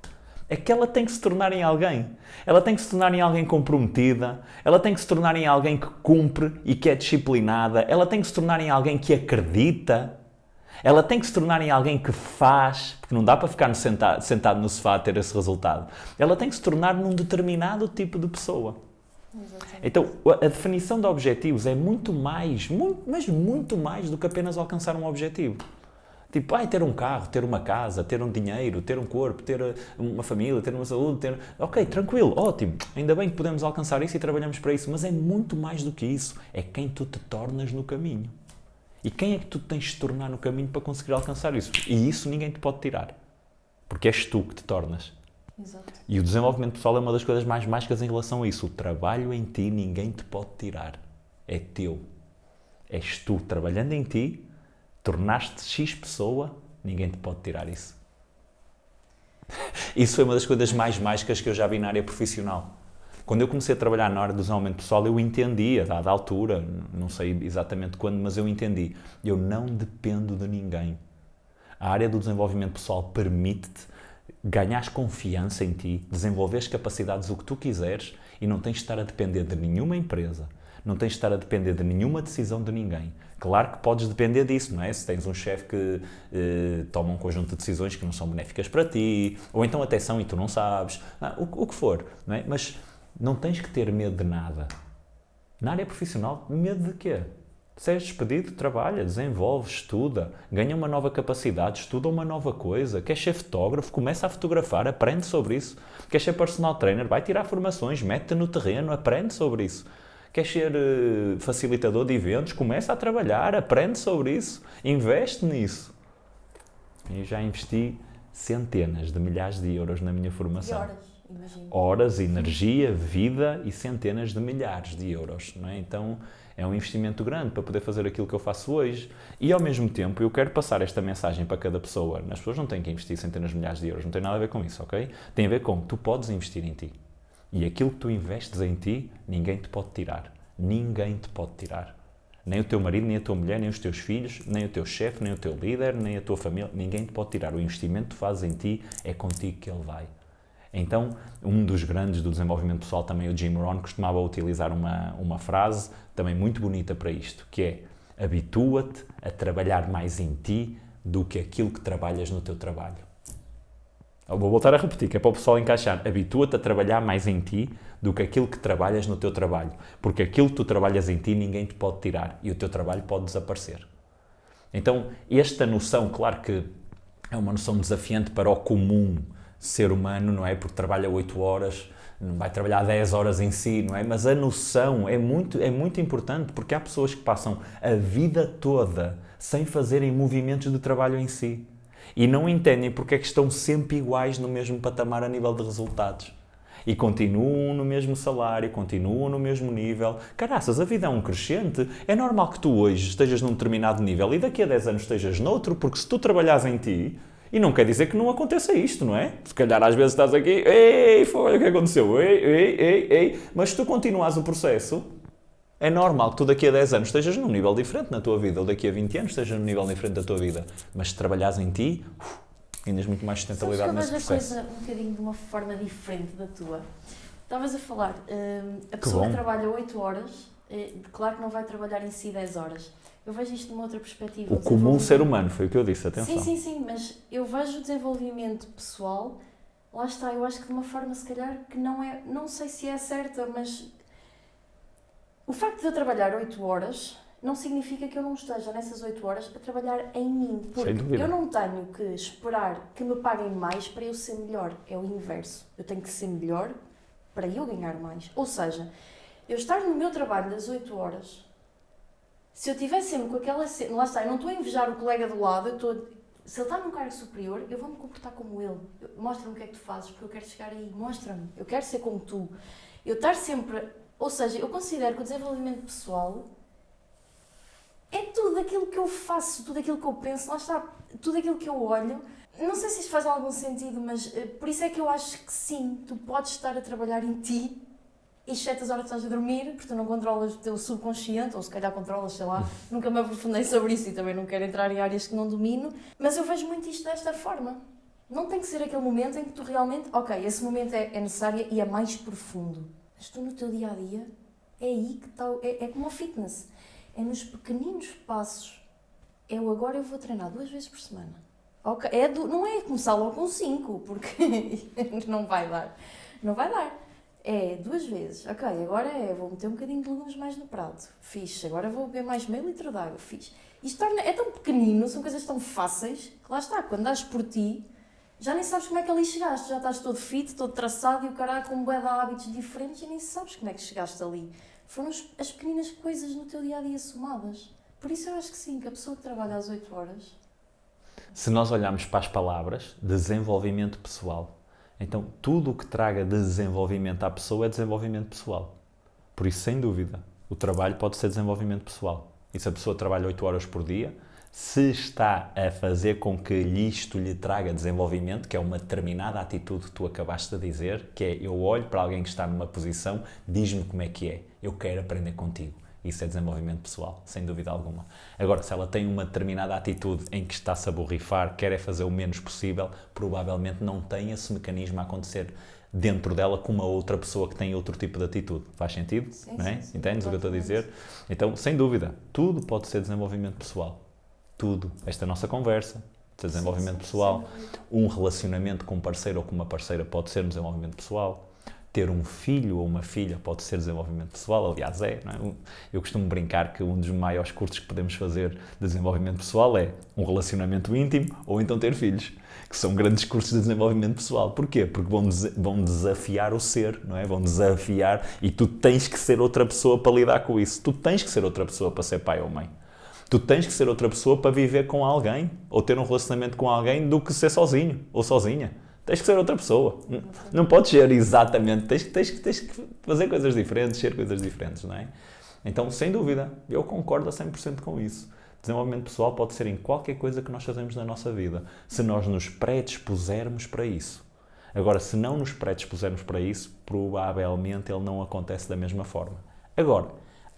É que ela tem que se tornar em alguém. Ela tem que se tornar em alguém comprometida, ela tem que se tornar em alguém que cumpre e que é disciplinada, ela tem que se tornar em alguém que acredita, ela tem que se tornar em alguém que faz, porque não dá para ficar sentado no sofá a ter esse resultado. Ela tem que se tornar num determinado tipo de pessoa. Exatamente. Então, a definição de objetivos é muito mais, mas muito mais do que apenas alcançar um objetivo. Tipo, ter um carro, ter uma casa, ter um dinheiro, ter um corpo, ter uma família, ter uma saúde, ter... Ok, tranquilo, ótimo. Ainda bem que podemos alcançar isso e trabalhamos para isso, mas é muito mais do que isso. É quem tu te tornas no caminho. E quem é que tu tens de te tornar no caminho para conseguir alcançar isso? E isso ninguém te pode tirar. Porque és tu que te tornas. Exato. E o desenvolvimento pessoal é uma das coisas mais mágicas em relação a isso. O trabalho em ti ninguém te pode tirar. É teu. És tu trabalhando em ti, tornaste X pessoa, ninguém te pode tirar isso. Isso foi uma das coisas mais mágicas que eu já vi na área profissional. Quando eu comecei a trabalhar na área do desenvolvimento pessoal, eu entendi, a dada altura, não sei exatamente quando, mas eu entendi. Eu não dependo de ninguém. A área do desenvolvimento pessoal permite-te ganhares confiança em ti, desenvolveres capacidades, o que tu quiseres, e não tens de estar a depender de nenhuma empresa, não tens de estar a depender de nenhuma decisão de ninguém. Claro que podes depender disso, não é? Se tens um chefe que toma um conjunto de decisões que não são benéficas para ti, ou então até são e tu não sabes, o que for, não é? Mas não tens que ter medo de nada. Na área profissional, medo de quê? Se és despedido, trabalha, desenvolve, estuda, ganha uma nova capacidade, estuda uma nova coisa. Queres ser fotógrafo? Começa a fotografar, aprende sobre isso. Queres ser personal trainer? Vai tirar formações, mete-te no terreno, aprende sobre isso. Queres ser facilitador de eventos? Começa a trabalhar, aprende sobre isso, investe nisso. Eu já investi centenas de milhares de euros na minha formação. E horas, imagino. Horas, energia, vida e centenas de milhares de euros, não é? Então, é um investimento grande para poder fazer aquilo que eu faço hoje. E, ao mesmo tempo, eu quero passar esta mensagem para cada pessoa. As pessoas não têm que investir centenas de milhares de euros, não tem nada a ver com isso, ok? Tem a ver com tu podes investir em ti. E aquilo que tu investes em ti, ninguém te pode tirar. Ninguém te pode tirar. Nem o teu marido, nem a tua mulher, nem os teus filhos, nem o teu chefe, nem o teu líder, nem a tua família. Ninguém te pode tirar. O investimento que tu fazes em ti é contigo que ele vai. Então, um dos grandes do desenvolvimento pessoal, também o Jim Rohn, costumava utilizar uma frase também muito bonita para isto, que é: habitua-te a trabalhar mais em ti do que aquilo que trabalhas no teu trabalho. Eu vou voltar a repetir, que é para o pessoal encaixar. Habitua-te a trabalhar mais em ti do que aquilo que trabalhas no teu trabalho. Porque aquilo que tu trabalhas em ti ninguém te pode tirar e o teu trabalho pode desaparecer. Então, esta noção, claro que é uma noção desafiante para o comum ser humano, não é? Porque trabalha 8 horas, não vai trabalhar 10 horas em si, não é? Mas a noção é muito importante, porque há pessoas que passam a vida toda sem fazerem movimentos de trabalho em si. E não entendem porque é que estão sempre iguais no mesmo patamar a nível de resultados. E continuam no mesmo salário, continuam no mesmo nível. Caraças, a vida é um crescente. É normal que tu hoje estejas num determinado nível e daqui a 10 anos estejas noutro, porque se tu trabalhares em ti, e não quer dizer que não aconteça isto, não é? Se calhar às vezes estás aqui, ei, foi o que aconteceu, ei. Mas se tu continuas o processo, é normal que tu daqui a 10 anos estejas num nível diferente na tua vida, ou daqui a 20 anos estejas num nível diferente da tua vida. Mas se trabalhares em ti, tens muito mais sustentabilidade nesse processo. Sabes que eu vejo a coisa um bocadinho de uma forma diferente da tua. Estavas a falar, a pessoa que trabalha 8 horas, claro que não vai trabalhar em si 10 horas. Eu vejo isto de uma outra perspectiva. O comum ser humano, foi o que eu disse, atenção. Sim, mas eu vejo o desenvolvimento pessoal, lá está, eu acho que de uma forma se calhar que não sei se é certa, mas o facto de eu trabalhar 8 horas não significa que eu não esteja nessas 8 horas a trabalhar em mim, porque eu não tenho que esperar que me paguem mais para eu ser melhor, é o inverso. Eu tenho que ser melhor para eu ganhar mais. Ou seja, eu estar no meu trabalho das 8 horas, se eu estiver sempre com aquela cena, lá está, eu não estou a invejar o colega do lado, se ele está num cargo superior, eu vou-me comportar como ele. Mostra-me o que é que tu fazes, porque eu quero chegar aí, mostra-me, eu quero ser como tu. Eu estar sempre, ou seja, eu considero que o desenvolvimento pessoal é tudo aquilo que eu faço, tudo aquilo que eu penso, lá está, tudo aquilo que eu olho. Não sei se isto faz algum sentido, mas por isso é que eu acho que sim, tu podes estar a trabalhar em ti, exceto as horas que estás a dormir, porque tu não controlas o teu subconsciente, ou se calhar controlas, sei lá, nunca me aprofundei sobre isso e também não quero entrar em áreas que não domino, mas eu vejo muito isto desta forma. Não tem que ser aquele momento em que tu realmente, ok, esse momento é necessário e é mais profundo, mas tu no teu dia-a-dia, é aí que está, é como o fitness, é nos pequeninos passos. Agora eu vou treinar 2 vezes por semana. Okay, não é começar logo com 5, porque não vai dar. Não vai dar. É 2 vezes. Ok, agora vou meter um bocadinho de legumes mais no prato. Fixe. Agora vou beber mais meio litro de água. Fixe. Isto é tão pequenino, são coisas tão fáceis, que lá está, quando dás por ti, já nem sabes como é que ali chegaste. Já estás todo fit, todo traçado e o caralho com bué de hábitos diferentes e nem sabes como é que chegaste ali. Foram as pequeninas coisas no teu dia-a-dia somadas. Por isso eu acho que sim, que a pessoa que trabalha às 8 horas... Se nós olharmos para as palavras, desenvolvimento pessoal, então tudo o que traga desenvolvimento à pessoa é desenvolvimento pessoal. Por isso, sem dúvida, o trabalho pode ser desenvolvimento pessoal. E se a pessoa trabalha 8 horas por dia, se está a fazer com que isto lhe traga desenvolvimento, que é uma determinada atitude que tu acabaste de dizer, que é eu olho para alguém que está numa posição, diz-me como é que é, eu quero aprender contigo. Isso é desenvolvimento pessoal, sem dúvida alguma. Agora, se ela tem uma determinada atitude em que está-se a borrifar, quer é fazer o menos possível, provavelmente não tem esse mecanismo a acontecer dentro dela com uma outra pessoa que tem outro tipo de atitude. Faz sentido? Sim, não é? sim, Entendes o que eu estou a dizer? Então, sem dúvida, tudo pode ser desenvolvimento pessoal. Tudo. Esta nossa conversa, desenvolvimento pessoal. Um relacionamento com um parceiro ou com uma parceira pode ser desenvolvimento pessoal. Ter um filho ou uma filha pode ser desenvolvimento pessoal, aliás não é? Eu costumo brincar que um dos maiores cursos que podemos fazer de desenvolvimento pessoal é um relacionamento íntimo ou então ter filhos, que são grandes cursos de desenvolvimento pessoal. Porquê? Porque vão desafiar o ser, não é? Vão desafiar e tu tens que ser outra pessoa para lidar com isso. Tu tens que ser outra pessoa para ser pai ou mãe. Tu tens que ser outra pessoa para viver com alguém ou ter um relacionamento com alguém do que ser sozinho ou sozinha. Tens que ser outra pessoa. Não podes ser exatamente. Tens que fazer coisas diferentes, ser coisas diferentes, não é? Então, sem dúvida, eu concordo a 100% com isso. Desenvolvimento pessoal pode ser em qualquer coisa que nós fazemos na nossa vida, se nós nos predispusermos para isso. Agora, se não nos predispusermos para isso, provavelmente ele não acontece da mesma forma. Agora,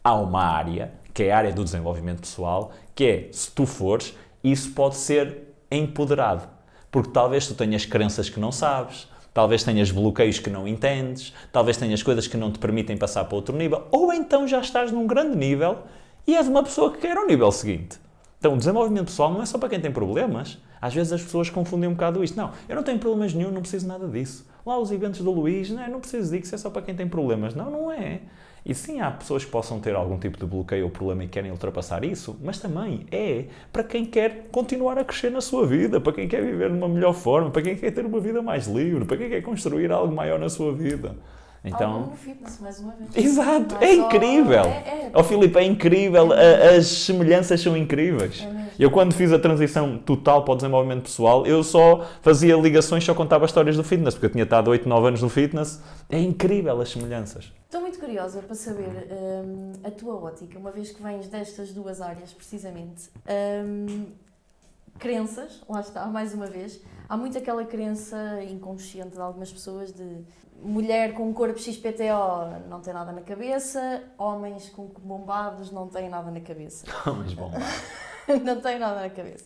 há uma área, que é a área do desenvolvimento pessoal, que é, se tu fores, isso pode ser empoderado. Porque talvez tu tenhas crenças que não sabes, talvez tenhas bloqueios que não entendes, talvez tenhas coisas que não te permitem passar para outro nível, ou então já estás num grande nível e és uma pessoa que quer o nível seguinte. Então, o desenvolvimento pessoal não é só para quem tem problemas. Às vezes as pessoas confundem um bocado isto. Não, eu não tenho problemas nenhum, não preciso nada disso. Lá os eventos do Luís, não preciso disso, é só para quem tem problemas. Não, não é. E sim, há pessoas que possam ter algum tipo de bloqueio ou problema e querem ultrapassar isso, mas também é para quem quer continuar a crescer na sua vida, para quem quer viver de uma melhor forma, para quem quer ter uma vida mais livre, para quem quer construir algo maior na sua vida. Então, algo no fitness, mais uma vez. Exato, é incrível. Ó Filipe, é incrível, as semelhanças são incríveis. Eu quando fiz a transição total para o desenvolvimento pessoal, eu só fazia ligações, só contava histórias do fitness, porque eu tinha estado 8, 9 anos no fitness. É incrível as semelhanças. Estou muito curiosa para saber a tua ótica, uma vez que vens destas duas áreas, precisamente. Crenças, lá está, mais uma vez. Há muito aquela crença inconsciente de algumas pessoas de mulher com corpo XPTO não tem nada na cabeça, homens com bombados não têm nada na cabeça. Homens bombados. Não têm nada na cabeça.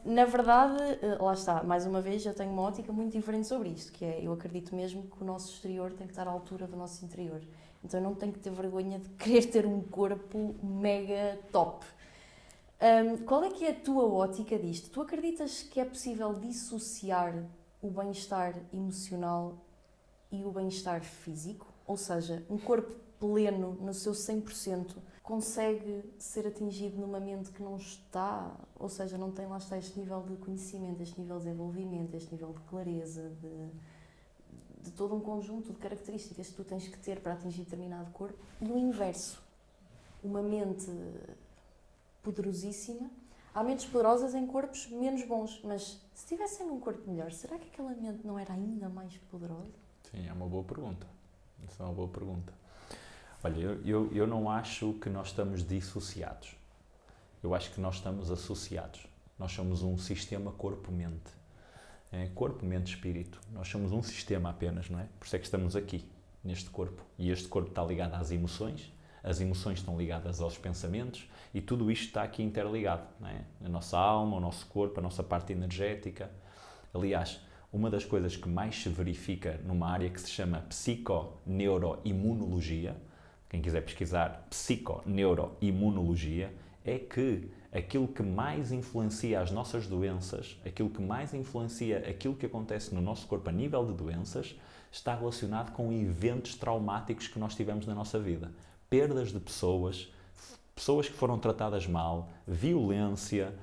Na verdade, lá está, mais uma vez, eu tenho uma ótica muito diferente sobre isto, que é, eu acredito mesmo que o nosso exterior tem que estar à altura do nosso interior. Então eu não tenho que ter vergonha de querer ter um corpo mega top. Qual é que é a tua ótica disto? Tu acreditas que é possível dissociar o bem-estar emocional e o bem-estar físico? Ou seja, um corpo pleno, no seu 100%, consegue ser atingido numa mente que não está, ou seja, não tem lá está este nível de conhecimento, este nível de desenvolvimento, este nível de clareza, de todo um conjunto de características que tu tens que ter para atingir determinado corpo. E o inverso, uma mente poderosíssima. Há mentes poderosas em corpos menos bons, mas se tivessem um corpo melhor, será que aquela mente não era ainda mais poderosa? Sim, é uma boa pergunta. Isso é uma boa pergunta. Olha, eu não acho que nós estamos dissociados. Eu acho que nós estamos associados. Nós somos um sistema corpo-mente. Corpo, mente, espírito. Nós somos um sistema apenas, não é? Por isso é que estamos aqui, neste corpo. E este corpo está ligado às emoções. As emoções estão ligadas aos pensamentos e tudo isto está aqui interligado, não é? A nossa alma, o nosso corpo, a nossa parte energética. Aliás, uma das coisas que mais se verifica numa área que se chama psiconeuroimunologia, quem quiser pesquisar psiconeuroimunologia, é que aquilo que mais influencia as nossas doenças, aquilo que mais influencia aquilo que acontece no nosso corpo a nível de doenças, está relacionado com eventos traumáticos que nós tivemos na nossa vida. Perdas de pessoas, pessoas que foram tratadas mal, violência,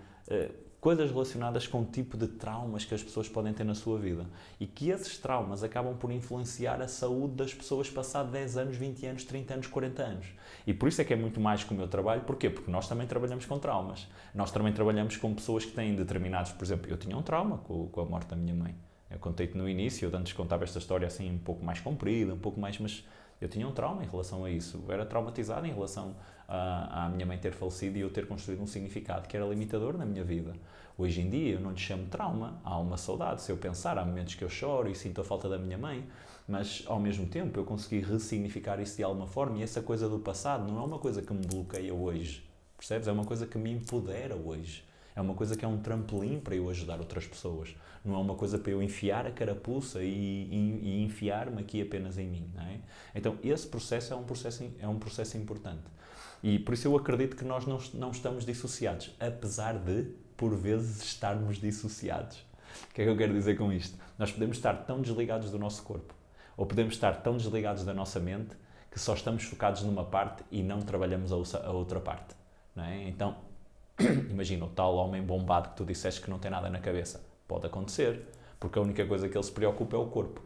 coisas relacionadas com o tipo de traumas que as pessoas podem ter na sua vida. E que esses traumas acabam por influenciar a saúde das pessoas passado 10 anos, 20 anos, 30 anos, 40 anos. E por isso é que é muito mais que o meu trabalho. Porquê? Porque nós também trabalhamos com traumas. Nós também trabalhamos com pessoas que têm determinados... Por exemplo, eu tinha um trauma com a morte da minha mãe. Eu contei-te no início, eu antes contava esta história assim um pouco mais comprida, um pouco mais... Mas eu tinha um trauma em relação a isso. Eu era traumatizado em relação à minha mãe ter falecido e eu ter construído um significado que era limitador na minha vida. Hoje em dia eu não lhe chamo trauma, há uma saudade. Se eu pensar, há momentos que eu choro e sinto a falta da minha mãe, mas ao mesmo tempo eu consegui ressignificar isso de alguma forma e essa coisa do passado não é uma coisa que me bloqueia hoje, percebes? É uma coisa que me empodera hoje. É uma coisa que é um trampolim para eu ajudar outras pessoas. Não é uma coisa para eu enfiar a carapuça e enfiar-me aqui apenas em mim, não é? Então esse processo é um processo importante. E por isso eu acredito que nós não estamos dissociados, apesar de, por vezes, estarmos dissociados. O que é que eu quero dizer com isto? Nós podemos estar tão desligados do nosso corpo, ou podemos estar tão desligados da nossa mente, que só estamos focados numa parte e não trabalhamos a outra parte, não é? Então, imagina o tal homem bombado que tu disseste que não tem nada na cabeça. Pode acontecer, porque a única coisa que ele se preocupa é o corpo.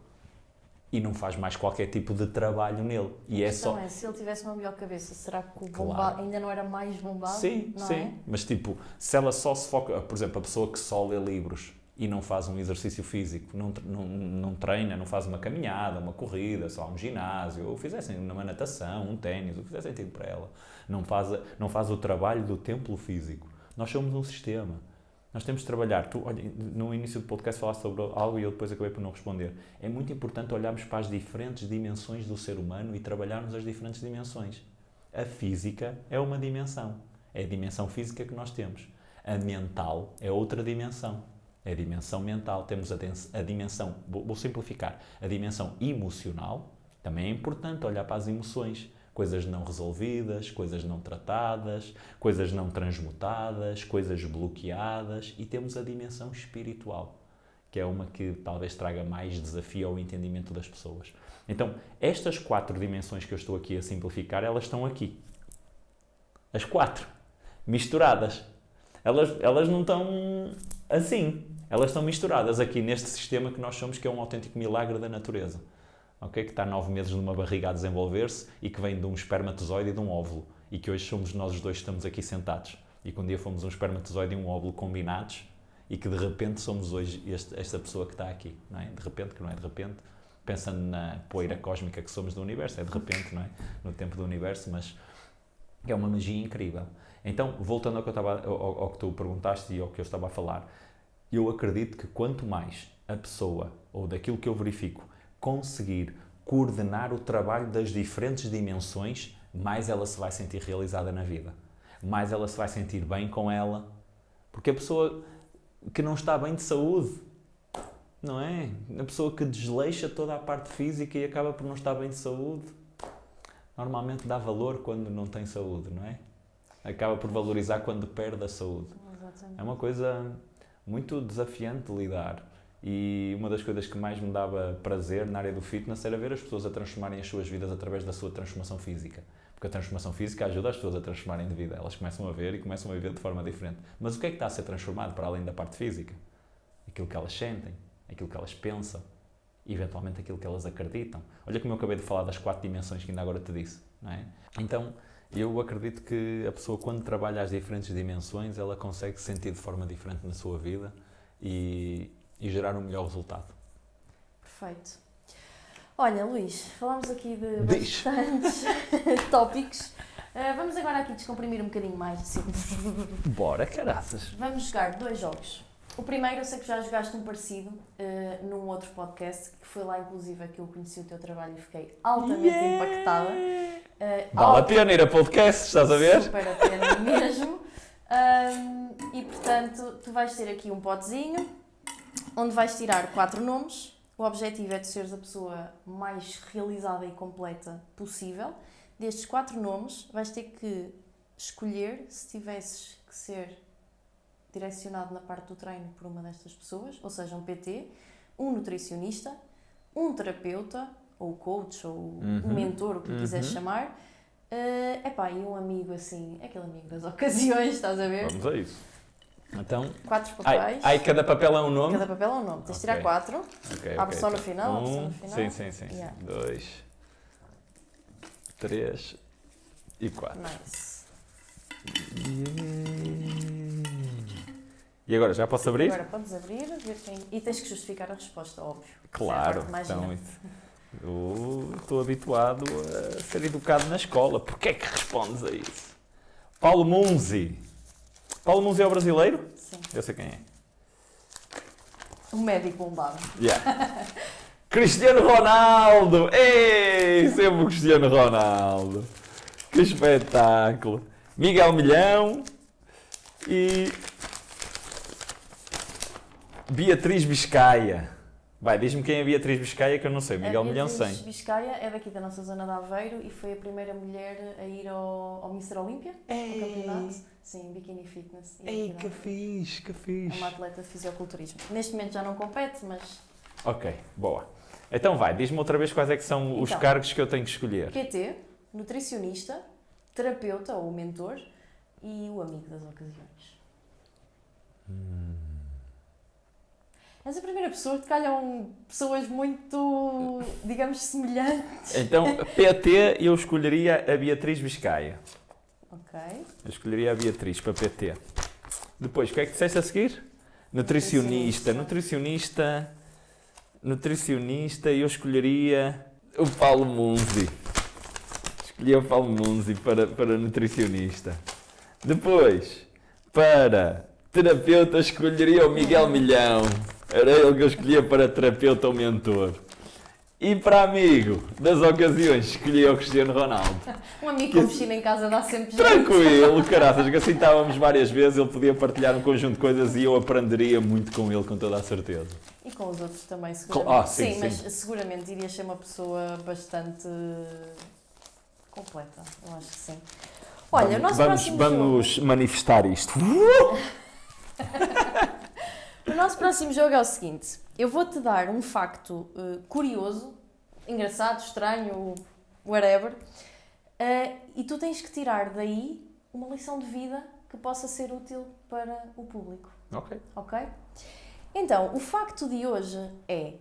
E não faz mais qualquer tipo de trabalho nele. E é só... se ele tivesse uma melhor cabeça, será que o Claro. bombado ainda não era mais bombado? Sim, não sim. É? Mas tipo, se ela só se foca... Por exemplo, a pessoa que só lê livros e não faz um exercício físico, não treina, não faz uma caminhada, uma corrida, só um ginásio, ou fizessem uma natação, um ténis, o que fizessem sentido para ela. Não faz o trabalho do templo físico. Nós somos um sistema. Nós temos de trabalhar. Tu, olha, no início do podcast falaste sobre algo e eu depois acabei por não responder. É muito importante olharmos para as diferentes dimensões do ser humano e trabalharmos as diferentes dimensões. A física é uma dimensão. É a dimensão física que nós temos. A mental é outra dimensão. É a dimensão mental. Temos a dimensão, vou simplificar, a dimensão emocional. Também é importante olhar para as emoções. Coisas não resolvidas, coisas não tratadas, coisas não transmutadas, coisas bloqueadas. E temos a dimensão espiritual, que é uma que talvez traga mais desafio ao entendimento das pessoas. Então, estas 4 dimensões que eu estou aqui a simplificar, elas estão aqui. As 4. Misturadas. Elas não estão assim. Elas estão misturadas aqui neste sistema que nós somos, que é um autêntico milagre da natureza. Okay? Que está 9 meses numa barriga a desenvolver-se e que vem de um espermatozoide e de um óvulo. E que hoje somos nós os dois que estamos aqui sentados. E que um dia fomos um espermatozoide e um óvulo combinados e que de repente somos hoje esta pessoa que está aqui. Não é? De repente, que não é de repente, pensando na poeira cósmica que somos do universo, é de repente, não é? No tempo do universo, mas é uma magia incrível. Então, voltando ao que tu perguntaste e ao que eu estava a falar, eu acredito que quanto mais a pessoa, ou daquilo que eu verifico, conseguir coordenar o trabalho das diferentes dimensões, mais ela se vai sentir realizada na vida. Mais ela se vai sentir bem com ela. Porque a pessoa que não está bem de saúde, não é? A pessoa que desleixa toda a parte física e acaba por não estar bem de saúde, normalmente dá valor quando não tem saúde, não é? Acaba por valorizar quando perde a saúde. Exatamente. É uma coisa muito desafiante de lidar. E uma das coisas que mais me dava prazer na área do fitness era ver as pessoas a transformarem as suas vidas através da sua transformação física. Porque a transformação física ajuda as pessoas a transformarem de vida. Elas começam a ver e começam a viver de forma diferente. Mas o que é que está a ser transformado para além da parte física? Aquilo que elas sentem, aquilo que elas pensam e eventualmente aquilo que elas acreditam. Olha como eu acabei de falar das 4 dimensões que ainda agora te disse, não é? Então, eu acredito que a pessoa, quando trabalha as diferentes dimensões, ela consegue se sentir de forma diferente na sua vida e gerar um melhor resultado. Perfeito. Olha, Luís, falámos aqui de bastantes tópicos. Vamos agora aqui descomprimir um bocadinho mais. Assim. Bora, caraças! Vamos jogar 2 jogos. O primeiro, eu sei que já jogaste um parecido num outro podcast, que foi lá, inclusive, que eu conheci o teu trabalho e fiquei altamente impactada. Vale a pena ir a podcast, estás a ver? Super a pena mesmo. E, portanto, tu vais ter aqui um potezinho, onde vais tirar 4 nomes. O objetivo é de seres a pessoa mais realizada e completa possível. Destes 4 nomes, vais ter que escolher, se tivesses que ser direcionado na parte do treino por uma destas pessoas, ou seja, um PT, um nutricionista, um terapeuta, ou coach, ou um mentor, o que quiseres chamar, e um amigo assim, aquele amigo das ocasiões, estás a ver? Vamos a isso. Então, 4 papéis. cada papel é um nome? Cada papel é um nome. Tens de tirar 4. Abre só no final. Sim. Yeah. 2, 3 e 4. Nice. E agora, já posso abrir? Agora podes abrir, ver quem... E tens que justificar a resposta, óbvio. Claro. Então, eu estou habituado a ser educado na escola. Porquê é que respondes a isso? Paulo Munzi. Paulo Munzi é o brasileiro? Sim. Eu sei quem é. Um médico bombado. Yeah. Cristiano Ronaldo! Ei, sempre o Cristiano Ronaldo! Que espetáculo! Miguel Milhão e Beatriz Biscaia. Vai, diz-me quem é a Beatriz Biscaia, que eu não sei. Miguel Milhão sei. Beatriz Biscaia é daqui da nossa zona de Aveiro e foi a primeira mulher a ir ao Mr. Olímpia, ao campeonato. Sim, Bikini Fitness. Ei, que fixe, que É fixe. uma atleta de fisioculturismo. Neste momento já não compete, mas... Ok, boa. Então vai, diz-me outra vez quais é que são os cargos que eu tenho que escolher. PT, nutricionista, terapeuta ou mentor e o amigo das ocasiões. És a primeira pessoa que calham pessoas muito, digamos, semelhantes. Então, PT, eu escolheria a Beatriz Biscaia. Ok. Eu escolheria a Beatriz para PT. Depois, o que é que disseste a seguir? Nutricionista. Nutricionista, eu escolheria o Paulo Munzi. Escolhi o Paulo Munzi para nutricionista. Depois, para terapeuta, escolheria o Miguel Milhão. Era ele que eu escolhia para terapeuta ou mentor. E para amigo das ocasiões, escolhi o Cristiano Ronaldo. Um amigo com piscina em casa dá sempre jeito. Tranquilo, caraças, que assim estávamos várias vezes, ele podia partilhar um conjunto de coisas e eu aprenderia muito com ele, com toda a certeza. E com os outros também, seguramente. Sim. Mas seguramente irias ser uma pessoa bastante completa, eu acho que sim. Olha, vamos manifestar isto. O nosso próximo jogo é o seguinte. Eu vou-te dar um facto curioso, engraçado, estranho, whatever, e tu tens que tirar daí uma lição de vida que possa ser útil para o público. Ok? Então, o facto de hoje é...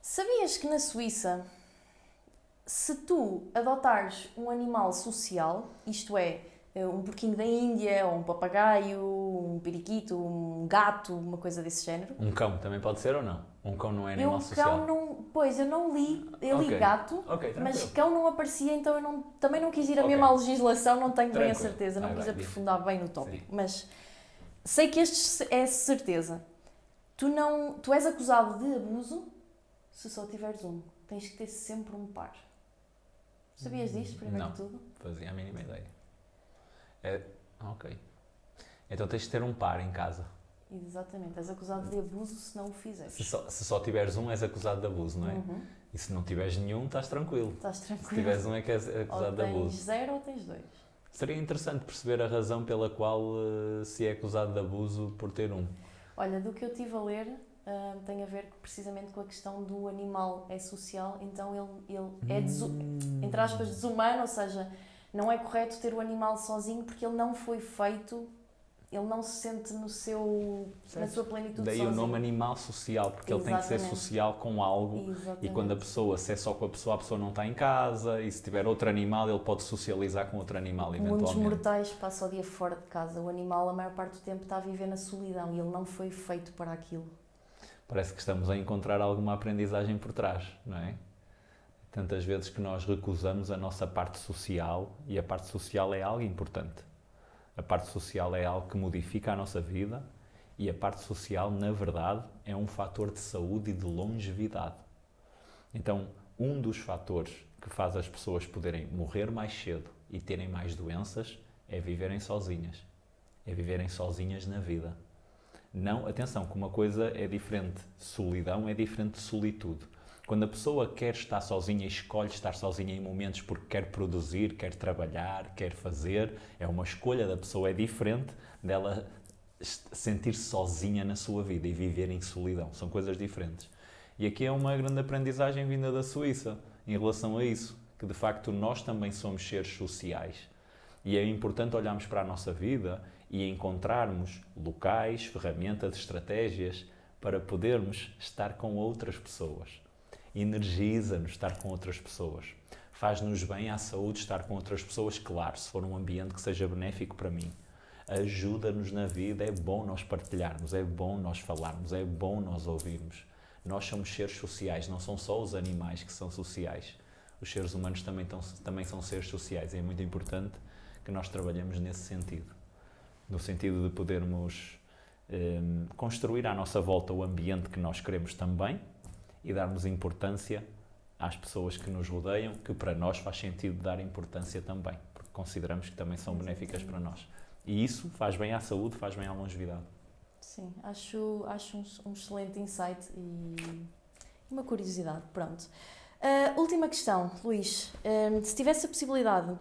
Sabias que na Suíça, se tu adotares um animal social, isto é, um porquinho da Índia, ou um papagaio, um periquito, um gato, uma coisa desse género. Um cão também pode ser ou não? Um cão não é animal social? Cão não... Pois, eu não li, eu li gato, mas cão não aparecia, então eu também não quis ir a mesma legislação, não tenho bem a certeza, não quis aprofundar bem no tópico. Sim. Mas sei que este é certeza. Tu és acusado de abuso se só tiveres um. Tens que ter sempre um par. Sabias disto, primeiro de tudo? Não, fazia a mínima ideia. Ok. Então tens de ter um par em casa. Exatamente. És acusado de abuso se não o fizeres. Se só tiveres um, és acusado de abuso, não é? Uhum. E se não tiveres nenhum, estás tranquilo. Se tiveres um, é que és acusado de abuso. Ou tens 0 ou tens 2. Seria interessante perceber a razão pela qual se é acusado de abuso por ter um. Olha, do que eu estive a ler, tem a ver precisamente com a questão do animal é social, então ele é, entre aspas, desumano, ou seja, não é correto ter o animal sozinho porque ele não foi feito, ele não se sente na sua plenitude Daí sozinho. o nome animal social, porque ele tem que ser social com algo. Exatamente. E quando se é só com a pessoa não está em casa, e se tiver outro animal, ele pode socializar com outro animal eventualmente. Muitos mortais passam o dia fora de casa, o animal a maior parte do tempo está a viver na solidão e ele não foi feito para aquilo. Parece que estamos a encontrar alguma aprendizagem por trás, não é? Tantas vezes que nós recusamos a nossa parte social, e a parte social é algo importante. A parte social é algo que modifica a nossa vida, e a parte social, na verdade, é um fator de saúde e de longevidade. Então, um dos fatores que faz as pessoas poderem morrer mais cedo e terem mais doenças é viverem sozinhas. É viverem sozinhas na vida. Não, atenção, que uma coisa é diferente. Solidão é diferente de solitude. Quando a pessoa quer estar sozinha e escolhe estar sozinha em momentos porque quer produzir, quer trabalhar, quer fazer, é uma escolha da pessoa, é diferente dela sentir-se sozinha na sua vida e viver em solidão. São coisas diferentes. E aqui é uma grande aprendizagem vinda da Suíça em relação a isso, que de facto nós também somos seres sociais. E é importante olharmos para a nossa vida e encontrarmos locais, ferramentas, estratégias para podermos estar com outras pessoas. Energiza-nos estar com outras pessoas. Faz-nos bem à saúde estar com outras pessoas, claro, se for um ambiente que seja benéfico para mim. Ajuda-nos na vida, é bom nós partilharmos, é bom nós falarmos, é bom nós ouvirmos. Nós somos seres sociais, não são só os animais que são sociais. Os seres humanos também são seres sociais e é muito importante que nós trabalhemos nesse sentido. No sentido de podermos construir à nossa volta o ambiente que nós queremos também e darmos importância às pessoas que nos rodeiam, que para nós faz sentido dar importância também, porque consideramos que também são benéficas para nós. E isso faz bem à saúde, faz bem à longevidade. Sim, acho um excelente insight e uma curiosidade. Pronto. Última questão, Luís. Se tivesse a possibilidade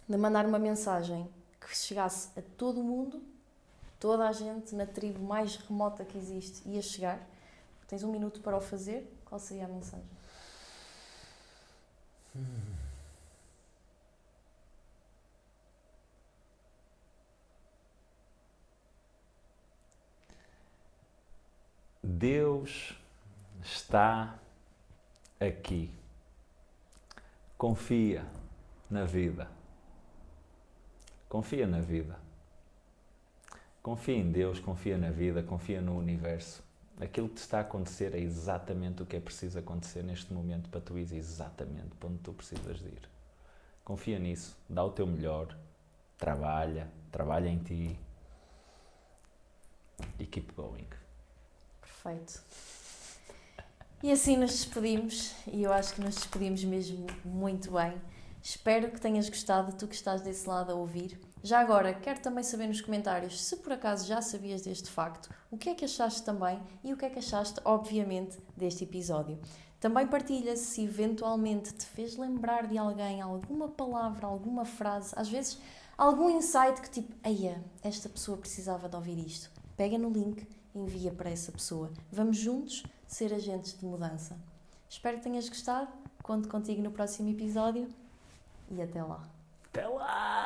de mandar uma mensagem que chegasse a todo o mundo, toda a gente na tribo mais remota que existe ia chegar, tens 1 minuto para o fazer, qual seria a mensagem? Deus está aqui. Confia na vida. Confia na vida. Confia em Deus, confia na vida, confia no universo. Aquilo que te está a acontecer é exatamente o que é preciso acontecer neste momento para tu ires exatamente para onde tu precisas de ir. Confia nisso, dá o teu melhor, trabalha em ti e keep going. Perfeito. E assim nos despedimos, e eu acho que nos despedimos mesmo muito bem. Espero que tenhas gostado, tu que estás desse lado a ouvir. Já agora, quero também saber nos comentários se por acaso já sabias deste facto, o que é que achaste também e o que é que achaste, obviamente, deste episódio. Também partilha se eventualmente te fez lembrar de alguém, alguma palavra, alguma frase, às vezes algum insight que tipo, eia, esta pessoa precisava de ouvir isto. Pega no link e envia para essa pessoa. Vamos juntos ser agentes de mudança. Espero que tenhas gostado, conto contigo no próximo episódio e até lá. Até lá!